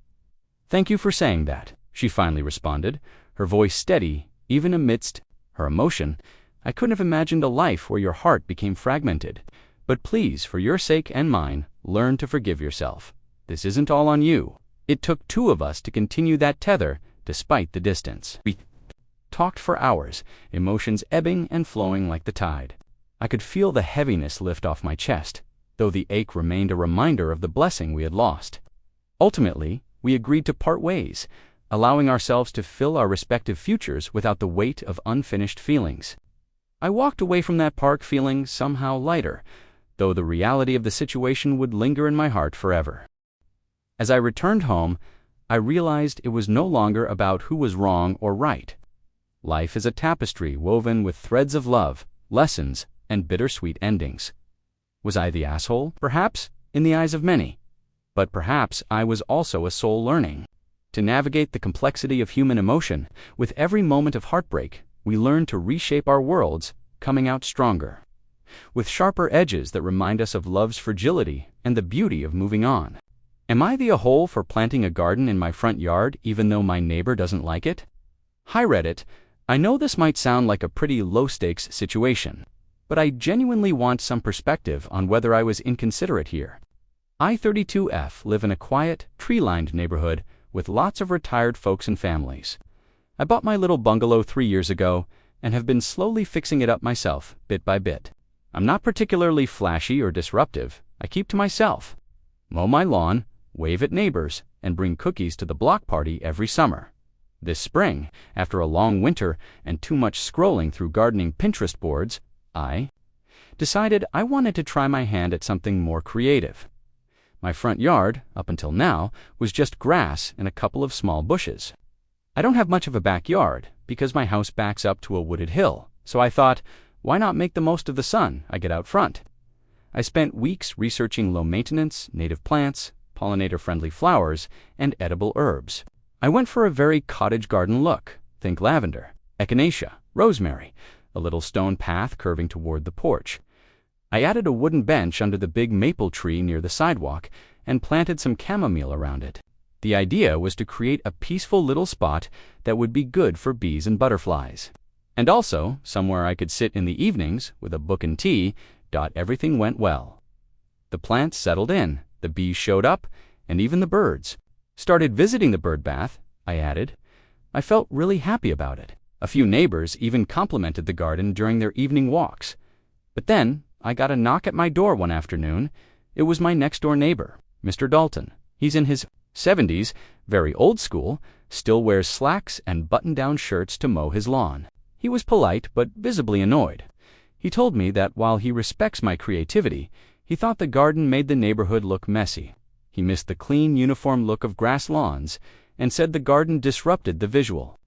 "Thank you for saying that," she finally responded, her voice steady, even amidst her emotion. "I couldn't have imagined a life where your heart became fragmented. But please, for your sake and mine, learn to forgive yourself. This isn't all on you. It took two of us to continue that tether, despite the distance." We talked for hours, emotions ebbing and flowing like the tide. I could feel the heaviness lift off my chest, though the ache remained a reminder of the blessing we had lost. Ultimately, we agreed to part ways, allowing ourselves to fill our respective futures without the weight of unfinished feelings. I walked away from that park feeling somehow lighter, though the reality of the situation would linger in my heart forever. As I returned home, I realized it was no longer about who was wrong or right. Life is a tapestry woven with threads of love, lessons, and bittersweet endings. Was I the asshole? Perhaps, in the eyes of many. But perhaps I was also a soul learning. To navigate the complexity of human emotion, with every moment of heartbreak, we learn to reshape our worlds, coming out stronger, with sharper edges that remind us of love's fragility and the beauty of moving on. Am I the a-hole for planting a garden in my front yard even though my neighbor doesn't like it? Hi Reddit, I know this might sound like a pretty low-stakes situation, but I genuinely want some perspective on whether I was inconsiderate here. I, 32F, live in a quiet, tree-lined neighborhood with lots of retired folks and families. I bought my little bungalow 3 years ago and have been slowly fixing it up myself, bit by bit. I'm not particularly flashy or disruptive. I keep to myself, mow my lawn, wave at neighbors, and bring cookies to the block party every summer. This spring, after a long winter and too much scrolling through gardening Pinterest boards, I decided I wanted to try my hand at something more creative. My front yard, up until now, was just grass and a couple of small bushes. I don't have much of a backyard because my house backs up to a wooded hill, so I thought, why not make the most of the sun I get out front? I spent weeks researching low-maintenance, native plants, pollinator-friendly flowers, and edible herbs. I went for a very cottage garden look. Think lavender, echinacea, rosemary, a little stone path curving toward the porch. I added a wooden bench under the big maple tree near the sidewalk and planted some chamomile around it. The idea was to create a peaceful little spot that would be good for bees and butterflies. And also, somewhere I could sit in the evenings with a book and tea. Everything went well. The plants settled in, the bees showed up, and even the birds started visiting the bird bath, I added. I felt really happy about it. A few neighbors even complimented the garden during their evening walks. But then, I got a knock at my door one afternoon. It was my next-door neighbor, Mr. Dalton. He's in his 70s, very old school, still wears slacks and button-down shirts to mow his lawn. He was polite but visibly annoyed. He told me that while he respects my creativity, he thought the garden made the neighborhood look messy. He missed the clean, uniform look of grass lawns and said the garden disrupted the visual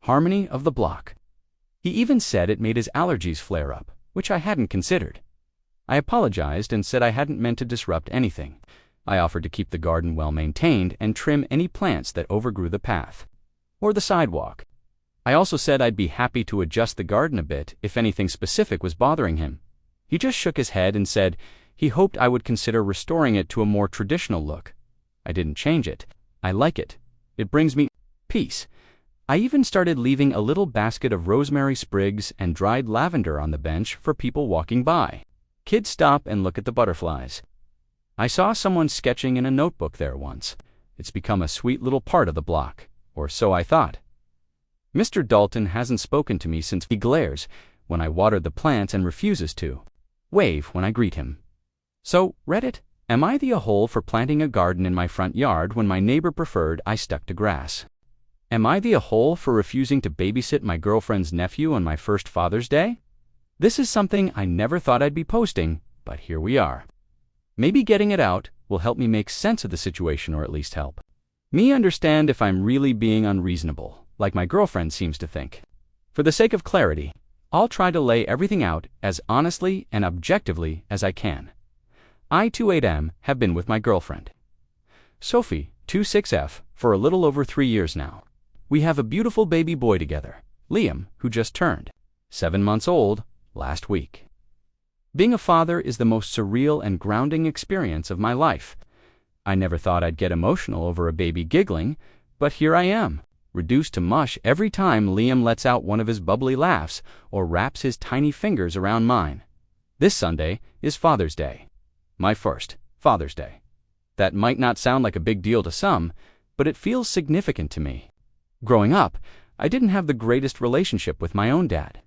harmony of the block. He even said it made his allergies flare up, which I hadn't considered. I apologized and said I hadn't meant to disrupt anything. I offered to keep the garden well maintained and trim any plants that overgrew the path or the sidewalk. I also said I'd be happy to adjust the garden a bit if anything specific was bothering him. He just shook his head and said he hoped I would consider restoring it to a more traditional look. I didn't change it. I like it. It brings me peace. I even started leaving a little basket of rosemary sprigs and dried lavender on the bench for people walking by. Kids stop and look at the butterflies. I saw someone sketching in a notebook there once. It's become a sweet little part of the block, or so I thought. Mr. Dalton hasn't spoken to me since. He glares when I water the plants and refuses to wave when I greet him. So, Reddit, am I the a-hole for planting a garden in my front yard when my neighbor preferred I stuck to grass? Am I the a-hole for refusing to babysit my girlfriend's nephew on my first Father's Day? This is something I never thought I'd be posting, but here we are. Maybe getting it out will help me make sense of the situation, or at least help me understand if I'm really being unreasonable, like my girlfriend seems to think. For the sake of clarity, I'll try to lay everything out as honestly and objectively as I can. I, 28M, have been with my girlfriend, Sophie, 26F, for a little over 3 years now. We have a beautiful baby boy together, Liam, who just turned 7 months old last week. Being a father is the most surreal and grounding experience of my life. I never thought I'd get emotional over a baby giggling, but here I am, reduced to mush every time Liam lets out one of his bubbly laughs or wraps his tiny fingers around mine. This Sunday is Father's Day. My first Father's Day. That might not sound like a big deal to some, but it feels significant to me. Growing up, I didn't have the greatest relationship with my own dad.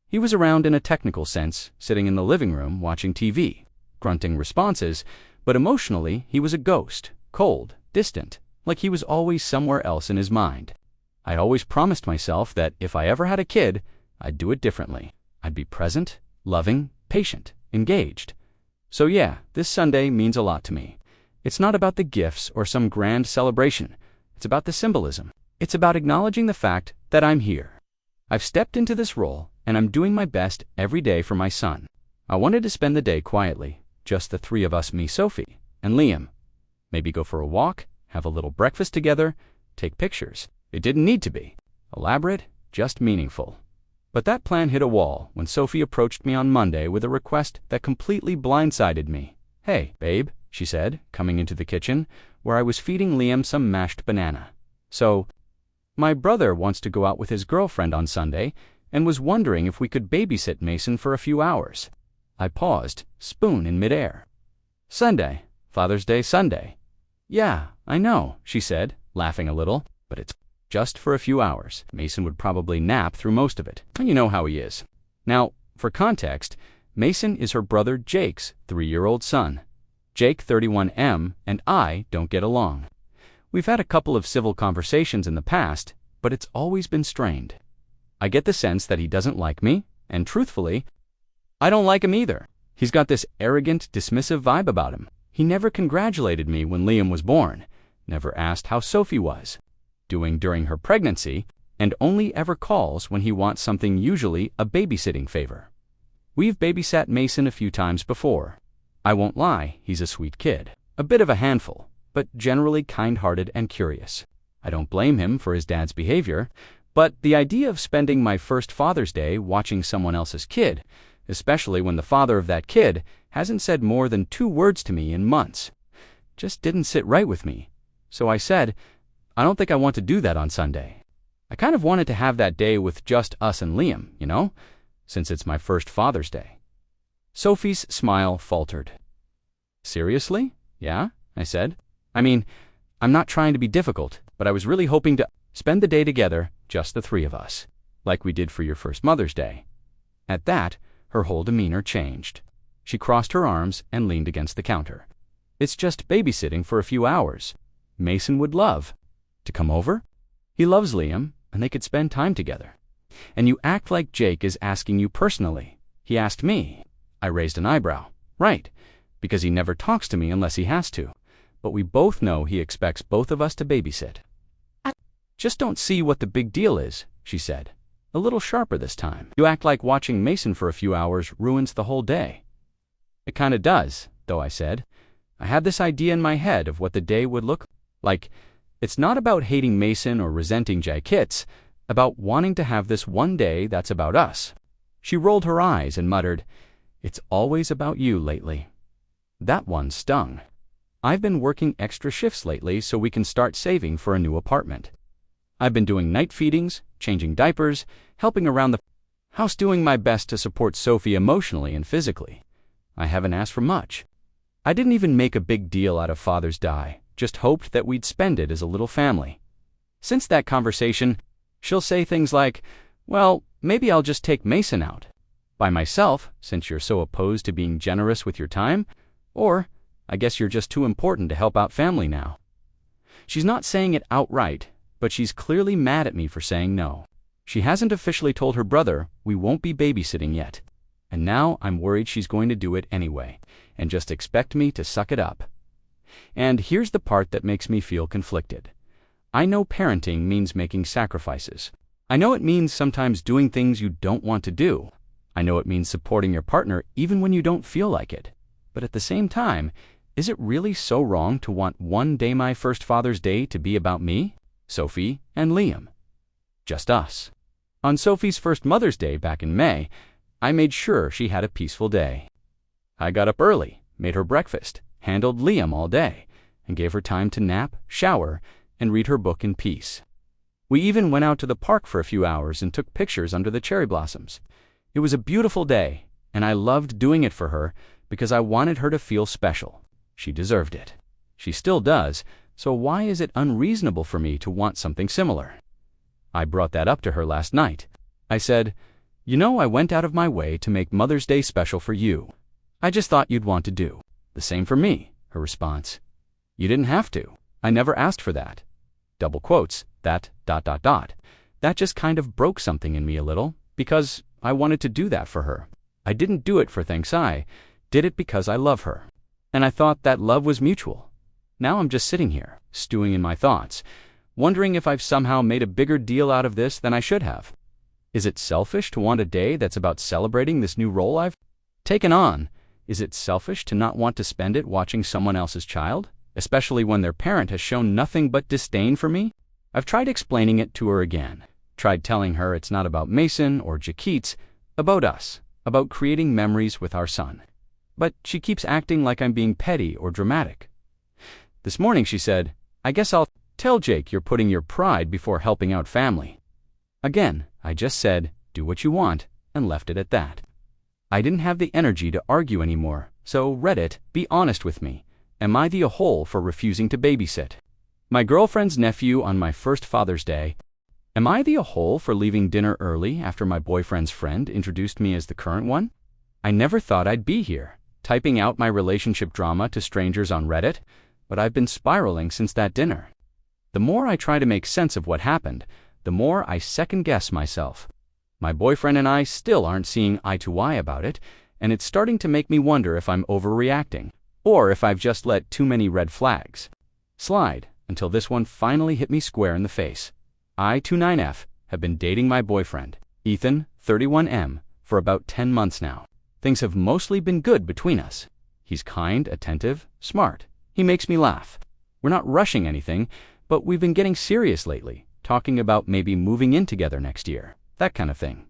He was around in a technical sense, sitting in the living room watching TV, grunting responses, but emotionally he was a ghost, cold, distant, like he was always somewhere else in his mind. I always promised myself that if I ever had a kid, I'd do it differently. I'd be present, loving, patient, engaged. So yeah, this Sunday means a lot to me. It's not about the gifts or some grand celebration. It's about the symbolism. It's about acknowledging the fact that I'm here. I've stepped into this role, and I'm doing my best every day for my son. I wanted to spend the day quietly, just the three of us, me, Sophie, and Liam. Maybe go for a walk, have a little breakfast together, take pictures. It didn't need to be elaborate, just meaningful. But that plan hit a wall when Sophie approached me on Monday with a request that completely blindsided me. "Hey, babe," she said, coming into the kitchen, where I was feeding Liam some mashed banana. "So, my brother wants to go out with his girlfriend on Sunday and was wondering if we could babysit Mason for a few hours." I paused, spoon in midair. "Sunday, Father's Day Sunday." "Yeah, I know," she said, laughing a little, "but it's just for a few hours. Mason would probably nap through most of it. You know how he is." Now, for context, Mason is her brother Jake's 3-year-old son. Jake, 31M, and I don't get along. We've had a couple of civil conversations in the past, but it's always been strained. I get the sense that he doesn't like me, and truthfully, I don't like him either. He's got this arrogant, dismissive vibe about him. He never congratulated me when Liam was born, never asked how Sophie was doing during her pregnancy, and only ever calls when he wants something, usually a babysitting favor. We've babysat Mason a few times before. I won't lie, he's a sweet kid. A bit of a handful, but generally kind-hearted and curious. I don't blame him for his dad's behavior, but the idea of spending my first Father's Day watching someone else's kid, especially when the father of that kid hasn't said more than 2 words to me in months, just didn't sit right with me. So I said, I don't think I want to do that on Sunday. I kind of wanted to have that day with just us and Liam, since it's my first Father's Day. Sophie's smile faltered. "Seriously? Yeah?" I said. "I mean, I'm not trying to be difficult, but I was really hoping to spend the day together, just the 3 of us, like we did for your first Mother's Day." At that, her whole demeanor changed. She crossed her arms and leaned against the counter. "It's just babysitting for a few hours. Mason would love to come over. He loves Liam, and they could spend time together. And you act like Jake is asking you personally. He asked me." I raised an eyebrow. "Right, because he never talks to me unless he has to. But we both know he expects both of us to babysit." "I just don't see what the big deal is," she said, a little sharper this time. "You act like watching Mason for a few hours ruins the whole day." "It kinda does, though," I said. "I had this idea in my head of what the day would look like. It's not about hating Mason or resenting Jake, it's about wanting to have this one day that's about us." She rolled her eyes and muttered, "It's always about you lately." That one stung. I've been working extra shifts lately so we can start saving for a new apartment. I've been doing night feedings, changing diapers, helping around the house, doing my best to support Sophie emotionally and physically. I haven't asked for much. I didn't even make a big deal out of Father's Day, just hoped that we'd spend it as a little family. Since that conversation, she'll say things like, "Well, maybe I'll just take Mason out by myself, since you're so opposed to being generous with your time, or I guess you're just too important to help out family now." She's not saying it outright, but she's clearly mad at me for saying no. She hasn't officially told her brother we won't be babysitting yet, and now I'm worried she's going to do it anyway, and just expect me to suck it up. And here's the part that makes me feel conflicted. I know parenting means making sacrifices. I know it means sometimes doing things you don't want to do. I know it means supporting your partner even when you don't feel like it. But at the same time, is it really so wrong to want one day, my first Father's Day, to be about me, Sophie, and Liam? Just us. On Sophie's first Mother's Day back in May, I made sure she had a peaceful day. I got up early, made her breakfast, handled Liam all day, and gave her time to nap, shower, and read her book in peace. We even went out to the park for a few hours and took pictures under the cherry blossoms. It was a beautiful day, and I loved doing it for her because I wanted her to feel special. She deserved it. She still does, so why is it unreasonable for me to want something similar? I brought that up to her last night. I said, I went out of my way to make Mother's Day special for you. I just thought you'd want to do the same for me." Her response, "You didn't have to. I never asked for that." Double quotes, that ... That just kind of broke something in me a little, because I wanted to do that for her. I didn't do it for thanks, I did it because I love her. And I thought that love was mutual. Now I'm just sitting here, stewing in my thoughts, wondering if I've somehow made a bigger deal out of this than I should have. Is it selfish to want a day that's about celebrating this new role I've taken on? Is it selfish to not want to spend it watching someone else's child, especially when their parent has shown nothing but disdain for me? I've tried explaining it to her again. Tried telling her it's not about Mason or Jaquit's, about us, about creating memories with our son. But she keeps acting like I'm being petty or dramatic. This morning she said, "I guess I'll tell Jake you're putting your pride before helping out family." Again, I just said, "Do what you want," and left it at that. I didn't have the energy to argue anymore, so Reddit, be honest with me. Am I the a-hole for refusing to babysit? My girlfriend's nephew on my first Father's Day. Am I the a-hole for leaving dinner early after my boyfriend's friend introduced me as the current one? I never thought I'd be here, typing out my relationship drama to strangers on Reddit, but I've been spiraling since that dinner. The more I try to make sense of what happened, the more I second-guess myself. My boyfriend and I still aren't seeing eye to eye about it, and it's starting to make me wonder if I'm overreacting, or if I've just let too many red flags slide until this one finally hit me square in the face. I, 29F, have been dating my boyfriend, Ethan, 31M, for about 10 months now. Things have mostly been good between us. He's kind, attentive, smart. He makes me laugh. We're not rushing anything, but we've been getting serious lately, talking about maybe moving in together next year, that kind of thing.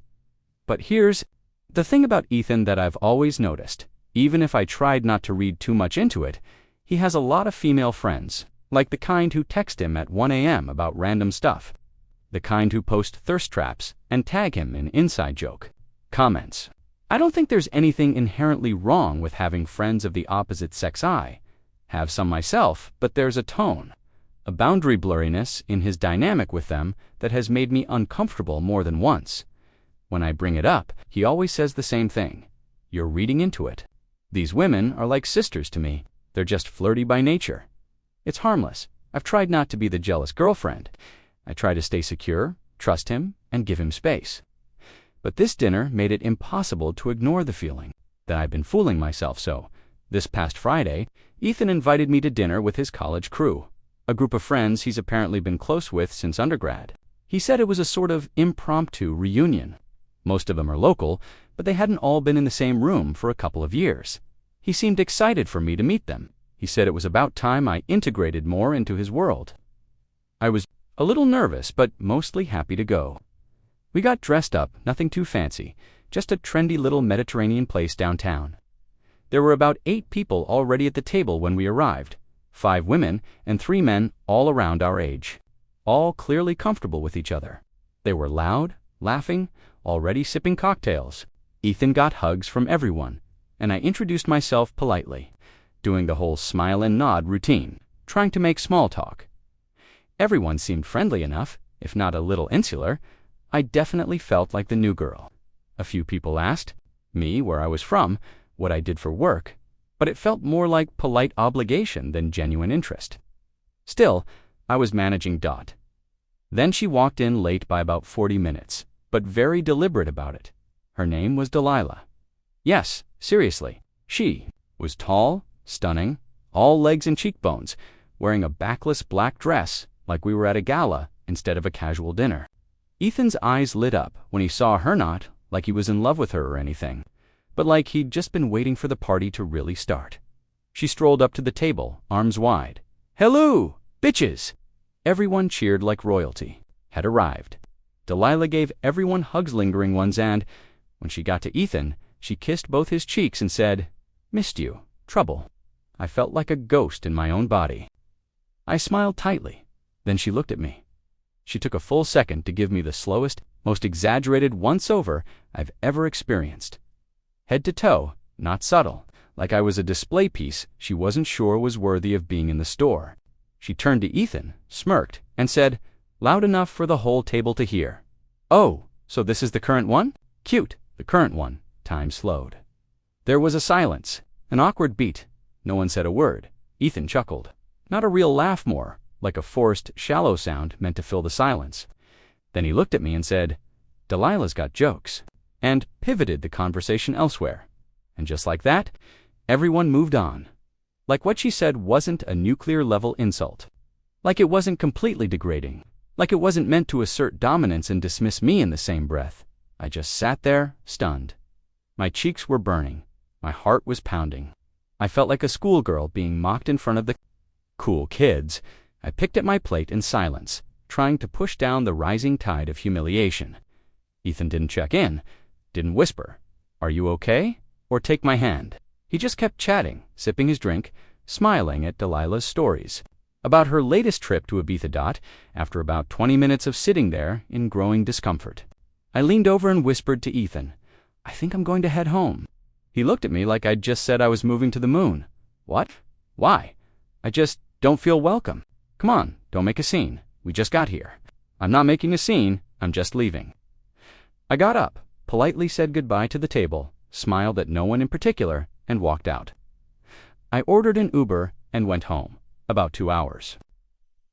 But here's the thing about Ethan that I've always noticed. Even if I tried not to read too much into it, he has a lot of female friends, like the kind who text him at 1 a.m. about random stuff, the kind who post thirst traps and tag him in inside joke comments. I don't think there's anything inherently wrong with having friends of the opposite sex. I have some myself, but there's a tone, a boundary blurriness in his dynamic with them that has made me uncomfortable more than once. When I bring it up, he always says the same thing. "You're reading into it. These women are like sisters to me. They're just flirty by nature." It's harmless. I've tried not to be the jealous girlfriend. I try to stay secure, trust him, and give him space. But this dinner made it impossible to ignore the feeling that I've been fooling myself. So, this past Friday, Ethan invited me to dinner with his college crew, a group of friends he's apparently been close with since undergrad. He said it was a sort of impromptu reunion. Most of them are local, but they hadn't all been in the same room for a couple of years. He seemed excited for me to meet them. He said it was about time I integrated more into his world. I was a little nervous, but mostly happy to go. We got dressed up, nothing too fancy, just a trendy little Mediterranean place downtown. There were about 8 people already at the table when we arrived, 5 women and 3 men all around our age, all clearly comfortable with each other. They were loud, laughing, already sipping cocktails. Ethan got hugs from everyone, and I introduced myself politely, doing the whole smile and nod routine, trying to make small talk. Everyone seemed friendly enough, if not a little insular. I definitely felt like the new girl. A few people asked me where I was from, what I did for work, but it felt more like polite obligation than genuine interest. Still, I was managing Dot. Then she walked in late by about 40 minutes, but very deliberate about it. Her name was Delilah. Yes, seriously, she was tall, stunning, all legs and cheekbones, wearing a backless black dress like we were at a gala instead of a casual dinner. Ethan's eyes lit up when he saw her, not like he was in love with her or anything, but like he'd just been waiting for the party to really start. She strolled up to the table, arms wide. "Hello, bitches!" Everyone cheered like royalty had arrived. Delilah gave everyone hugs, lingering ones, and when she got to Ethan, she kissed both his cheeks and said, "Missed you. Trouble." I felt like a ghost in my own body. I smiled tightly. Then she looked at me. She took a full second to give me the slowest, most exaggerated once-over I've ever experienced. Head to toe, not subtle, like I was a display piece she wasn't sure was worthy of being in the store. She turned to Ethan, smirked, and said, loud enough for the whole table to hear, "Oh, so this is the current one? Cute, the current one." Time slowed. There was a silence, an awkward beat. No one said a word. Ethan chuckled. Not a real laugh, more like a forced, shallow sound meant to fill the silence. Then he looked at me and said, "Delilah's got jokes," and pivoted the conversation elsewhere. And just like that, everyone moved on. Like what she said wasn't a nuclear-level insult. Like it wasn't completely degrading. Like it wasn't meant to assert dominance and dismiss me in the same breath. I just sat there, stunned. My cheeks were burning. My heart was pounding. I felt like a schoolgirl being mocked in front of the cool kids. I picked at my plate in silence, trying to push down the rising tide of humiliation. Ethan didn't check in, didn't whisper, "Are you okay?" or take my hand. He just kept chatting, sipping his drink, smiling at Delilah's stories about her latest trip to Ibiza. After about 20 minutes of sitting there in growing discomfort, I leaned over and whispered to Ethan, "I think I'm going to head home." He looked at me like I'd just said I was moving to the moon. "What? Why?" "I just don't feel welcome." "Come on, don't make a scene. We just got here." "I'm not making a scene, I'm just leaving." I got up, politely said goodbye to the table, smiled at no one in particular, and walked out. I ordered an Uber and went home, about 2 hours.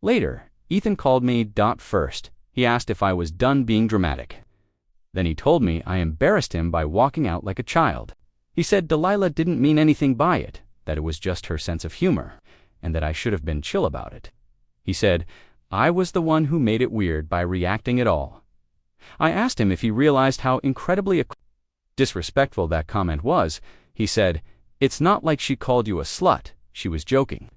Later, Ethan called me. First, he asked if I was done being dramatic. Then he told me I embarrassed him by walking out like a child. He said Delilah didn't mean anything by it, that it was just her sense of humor, and that I should have been chill about it. He said I was the one who made it weird by reacting at all. I asked him if he realized how incredibly disrespectful that comment was. He said, "It's not like she called you a slut, she was joking."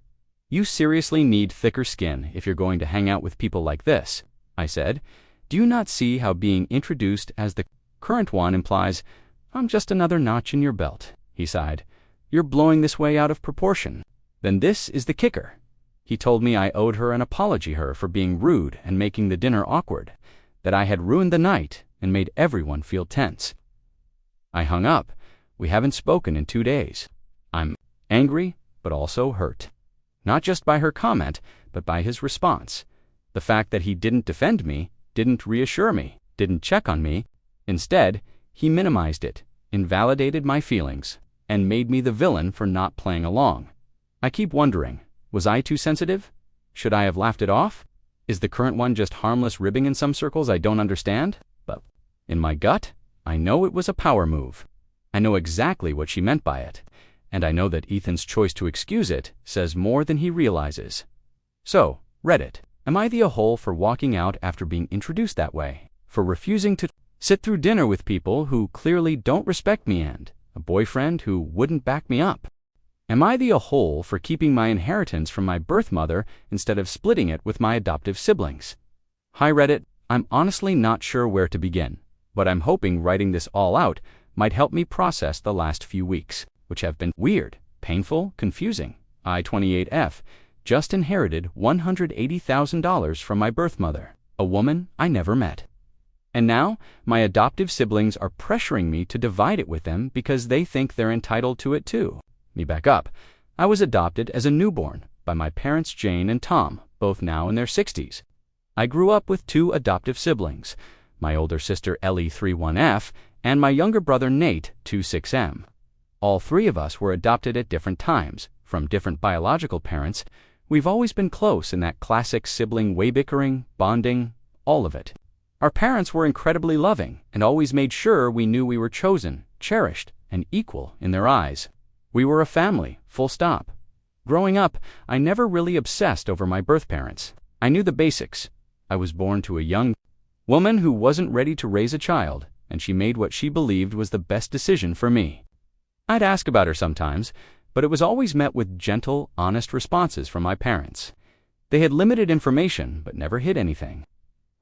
"You seriously need thicker skin if you're going to hang out with people like this," I said. "Do you not see how being introduced as the current one implies, 'I'm just another notch in your belt'?" He sighed. "You're blowing this way out of proportion." Then this is the kicker. He told me I owed her an apology for being rude and making the dinner awkward, that I had ruined the night and made everyone feel tense. I hung up. We haven't spoken in 2 days. I'm angry, but also hurt. Not just by her comment, but by his response. The fact that he didn't defend me, didn't reassure me, didn't check on me. Instead, he minimized it, invalidated my feelings, and made me the villain for not playing along. I keep wondering, was I too sensitive? Should I have laughed it off? Is the current one just harmless ribbing in some circles I don't understand? But in my gut, I know it was a power move. I know exactly what she meant by it, and I know that Ethan's choice to excuse it says more than he realizes. So, Reddit, am I the a-hole for walking out after being introduced that way? For refusing to sit through dinner with people who clearly don't respect me and a boyfriend who wouldn't back me up? Am I the a-hole for keeping my inheritance from my birth mother instead of splitting it with my adoptive siblings? Hi Reddit, I'm honestly not sure where to begin, but I'm hoping writing this all out might help me process the last few weeks, which have been weird, painful, confusing. I, 28F, just inherited $180,000 from my birth mother, a woman I never met. And now, my adoptive siblings are pressuring me to divide it with them because they think they're entitled to it too. Me back up. I was adopted as a newborn by my parents Jane and Tom, both now in their 60s. I grew up with 2 adoptive siblings, my older sister Ellie 31F and my younger brother Nate 26M. All 3 of us were adopted at different times, from different biological parents. We've always been close in that classic sibling way bickering, bonding, all of it. Our parents were incredibly loving and always made sure we knew we were chosen, cherished, and equal in their eyes. We were a family, full stop. Growing up, I never really obsessed over my birth parents. I knew the basics. I was born to a young woman who wasn't ready to raise a child, and she made what she believed was the best decision for me. I'd ask about her sometimes, but it was always met with gentle, honest responses from my parents. They had limited information, but never hid anything.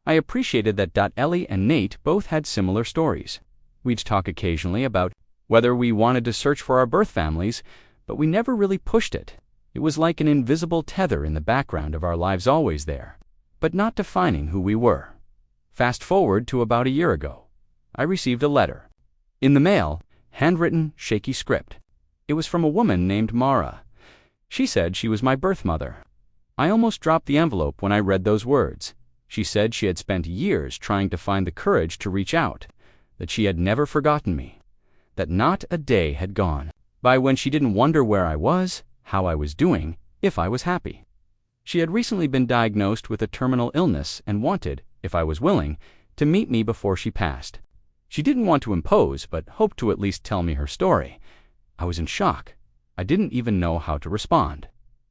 I appreciated that Ellie and Nate both had similar stories. We'd talk occasionally about whether we wanted to search for our birth families, but we never really pushed it. It was like an invisible tether in the background of our lives, always there, but not defining who we were. Fast forward to about a year ago. I received a letter. In the mail, handwritten, shaky script. It was from a woman named Mara. She said she was my birth mother. I almost dropped the envelope when I read those words. She said she had spent years trying to find the courage to reach out, that she had never forgotten me, that not a day had gone by when she didn't wonder where I was, how I was doing, if I was happy. She had recently been diagnosed with a terminal illness and wanted, if I was willing, to meet me before she passed. She didn't want to impose, but hoped to at least tell me her story. I was in shock. I didn't even know how to respond.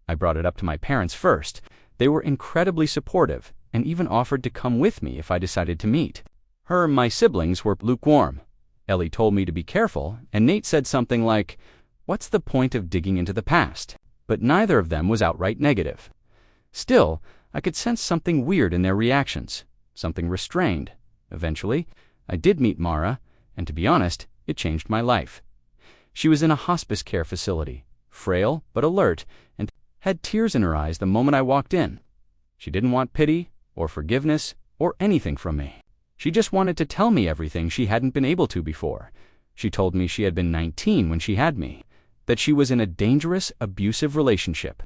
I brought it up to my parents first. They were incredibly supportive and even offered to come with me if I decided to meet. My siblings were lukewarm. Ellie told me to be careful, and Nate said something like, "What's the point of digging into the past?" But neither of them was outright negative. Still, I could sense something weird in their reactions, something restrained. Eventually, I did meet Mara, and to be honest, it changed my life. She was in a hospice care facility, frail but alert, and had tears in her eyes the moment I walked in. She didn't want pity or forgiveness or anything from me. She just wanted to tell me everything she hadn't been able to before. She told me she had been 19 when she had me, that she was in a dangerous, abusive relationship,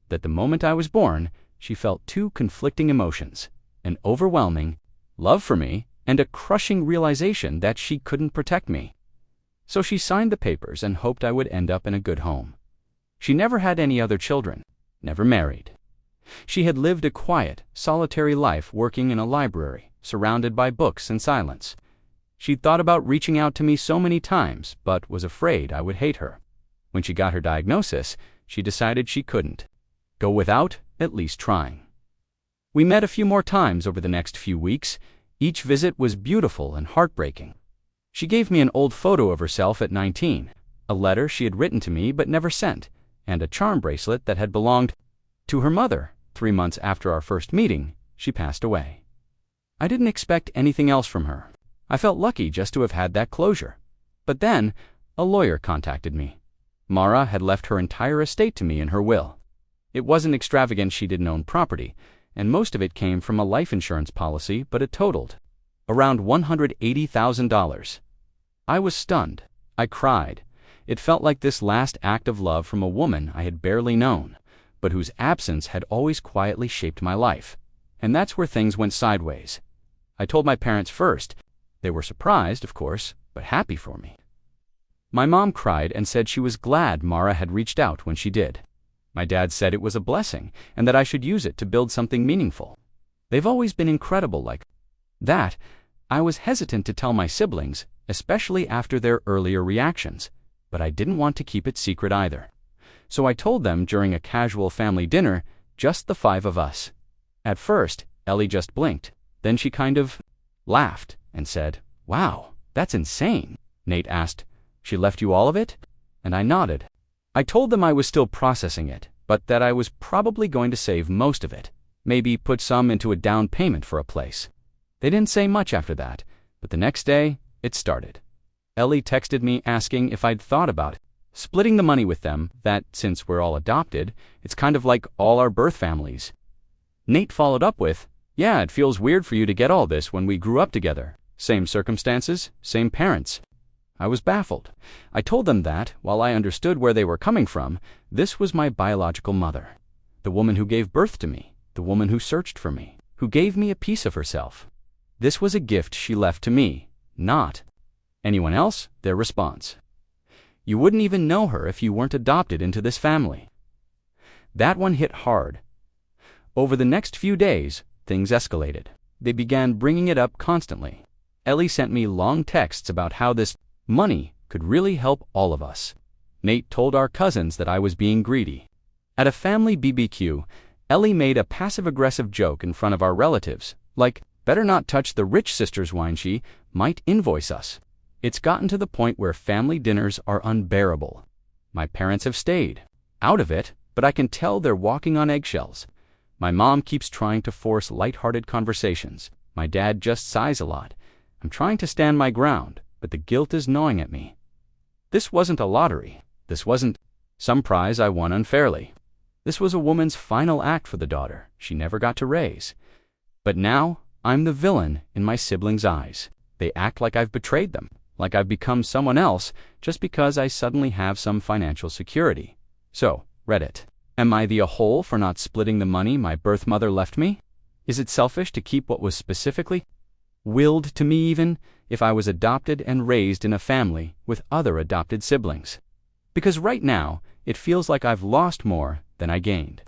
that the moment I was born, she felt two conflicting emotions, an overwhelming love for me and a crushing realization that she couldn't protect me. So she signed the papers and hoped I would end up in a good home. She never had any other children, never married. She had lived a quiet, solitary life working in a library, surrounded by books and silence. She'd thought about reaching out to me so many times, but was afraid I would hate her. When she got her diagnosis, she decided she couldn't go without at least trying. We met a few more times over the next few weeks. Each visit was beautiful and heartbreaking. She gave me an old photo of herself at 19, a letter she had written to me but never sent, and a charm bracelet that had belonged to her mother. 3 months after our first meeting, she passed away. I didn't expect anything else from her. I felt lucky just to have had that closure. But then, a lawyer contacted me. Mara had left her entire estate to me in her will. It wasn't extravagant. She didn't own property, and most of it came from a life insurance policy, but it totaled around $180,000. I was stunned. I cried. It felt like this last act of love from a woman I had barely known, but whose absence had always quietly shaped my life. And that's where things went sideways. I told my parents first. They were surprised, of course, but happy for me. My mom cried and said she was glad Mara had reached out when she did. My dad said it was a blessing and that I should use it to build something meaningful. They've always been incredible like that. I was hesitant to tell my siblings, especially after their earlier reactions, but I didn't want to keep it secret either. So I told them during a casual family dinner, just the 5 of us. At first, Ellie just blinked. Then she kind of laughed and said, "Wow, that's insane." Nate asked, "She left you all of it?" And I nodded. I told them I was still processing it, but that I was probably going to save most of it, maybe put some into a down payment for a place. They didn't say much after that, but the next day, it started. Ellie texted me asking if I'd thought about splitting the money with them, that since we're all adopted, it's kind of like all our birth families. Nate followed up with, "Yeah, it feels weird for you to get all this when we grew up together. Same circumstances, same parents." I was baffled. I told them that, while I understood where they were coming from, this was my biological mother, the woman who gave birth to me, the woman who searched for me, who gave me a piece of herself. This was a gift she left to me, not anyone else. Their response: "You wouldn't even know her if you weren't adopted into this family." That one hit hard. Over the next few days, things escalated. They began bringing it up constantly. Ellie sent me long texts about how this money could really help all of us. Nate told our cousins that I was being greedy. At a family BBQ, Ellie made a passive-aggressive joke in front of our relatives, like, "Better not touch the rich sister's wine, she might invoice us." It's gotten to the point where family dinners are unbearable. My parents have stayed out of it, but I can tell they're walking on eggshells. My mom keeps trying to force lighthearted conversations. My dad just sighs a lot. I'm trying to stand my ground, but the guilt is gnawing at me. This wasn't a lottery. This wasn't some prize I won unfairly. This was a woman's final act for the daughter she never got to raise. But now, I'm the villain in my siblings' eyes. They act like I've betrayed them, like I've become someone else just because I suddenly have some financial security. So, Reddit, am I the a-hole for not splitting the money my birth mother left me? Is it selfish to keep what was specifically willed to me even if I was adopted and raised in a family with other adopted siblings? Because right now, it feels like I've lost more than I gained.